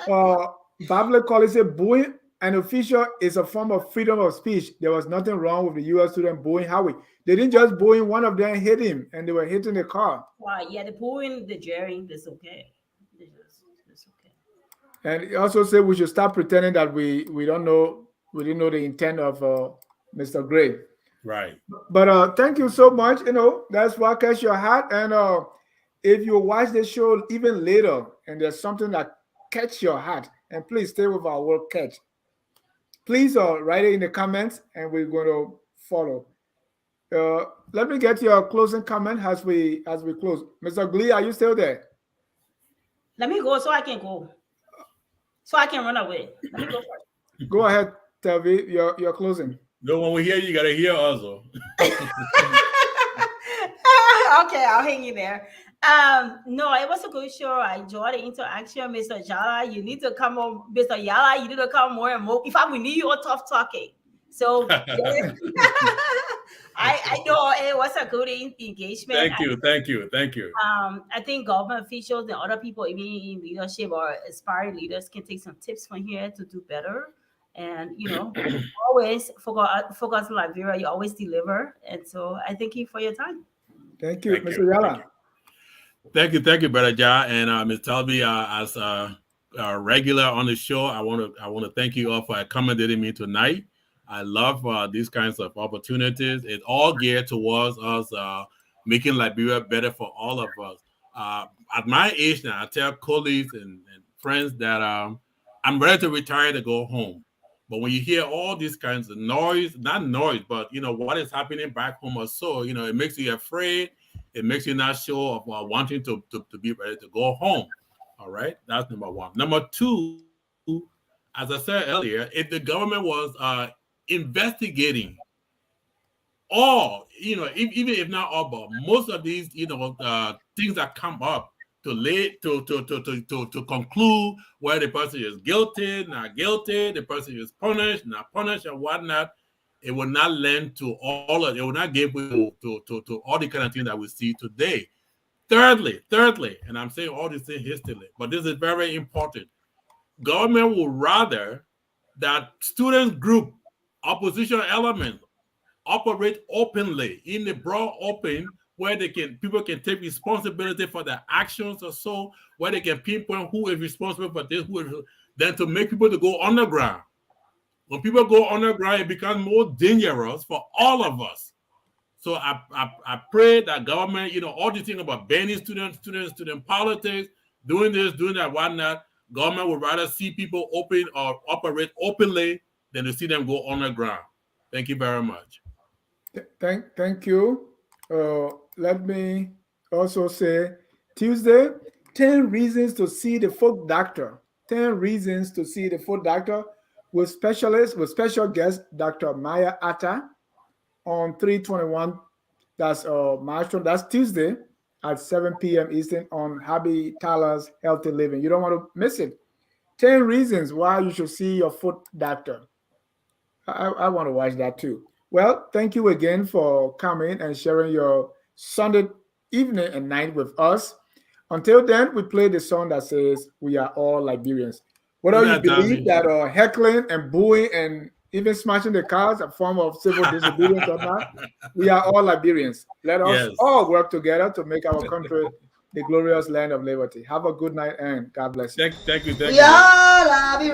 Babla Collins said, booing an official is a form of freedom of speech. There was nothing wrong with the U.S. student booing Howie. They didn't just boo him. One of them hit him, and they were hitting the car. Wow, yeah, the booing, the jeering, that's okay. That's okay. And he also said we should stop pretending that we didn't know the intent of Mr. Gray. Right. But thank you so much. That's what catch your hat. And if you watch the show even later and there's something that catch your hat, and please stay with our word catch. Please write it in the comments and we're going to follow. Let me get your closing comment as we close. Mr. Glee, are you still there? Let me go so I can go. So I can run away. Let me go first. Go ahead, Telvi. You're closing. No, when we hear you gotta hear also. Okay, I'll hang you there. No, it was a good show. I enjoyed the interaction, Mr. Jala. You need to come on, Mr. Yala. You need to come more and more. In fact, we need your tough talking. So I know it was a good engagement. Thank you. I think government officials and other people, even in leadership or aspiring leaders, can take some tips from here to do better. And always focus on Liberia. You always deliver, and so I thank you for your time. Thank you, Mr. Yala. Thank you, Brother Ja, and Ms. Talby, as a regular on the show. I want to thank you all for accommodating me tonight. I love these kinds of opportunities. It's all geared towards us making Liberia better for all of us. At my age now, I tell colleagues and friends that I'm ready to retire to go home. But when you hear all these kinds of noise, not noise, but what is happening back home or so, it makes you afraid. It makes you not sure of wanting to be ready to go home. All right, that's number one. Number two, as I said earlier, if the government was investigating all, even if not all, but most of these, things that come up to conclude whether the person is guilty, not guilty, the person is punished, not punished, and whatnot, it will not lend to it will not give to all the kind of things that we see today. Thirdly, and I'm saying all these things hastily, but this is very important. Government would rather that student group, opposition element, operate openly in the broad open, where people can take responsibility for their actions or so, where they can pinpoint who is responsible for this, than to make people to go underground. When people go underground, it becomes more dangerous for all of us. So I pray that government, all these things about banning student politics, doing this, doing that, whatnot, government would rather see people open or operate openly than to see them go underground. Thank you very much. Thank you. Let me also say Tuesday, 10 reasons to see the foot doctor. 10 reasons to see the foot doctor with special guest Dr. Maya Atta on 321. That's milestone. That's Tuesday at 7 p.m. Eastern on Happy Tyler's Healthy Living. You don't want to miss it. 10 reasons why you should see your foot doctor. I want to watch that too. Well, thank you again for coming and sharing your Sunday evening and night with us. Until then, we play the song that says we are all Liberians. Whether you believe that heckling and booing and even smashing the cars are a form of civil disobedience or not, we are all Liberians. Let us all work together to make our country the glorious land of liberty. Have a good night and God bless you. Thank you. We are Liberians.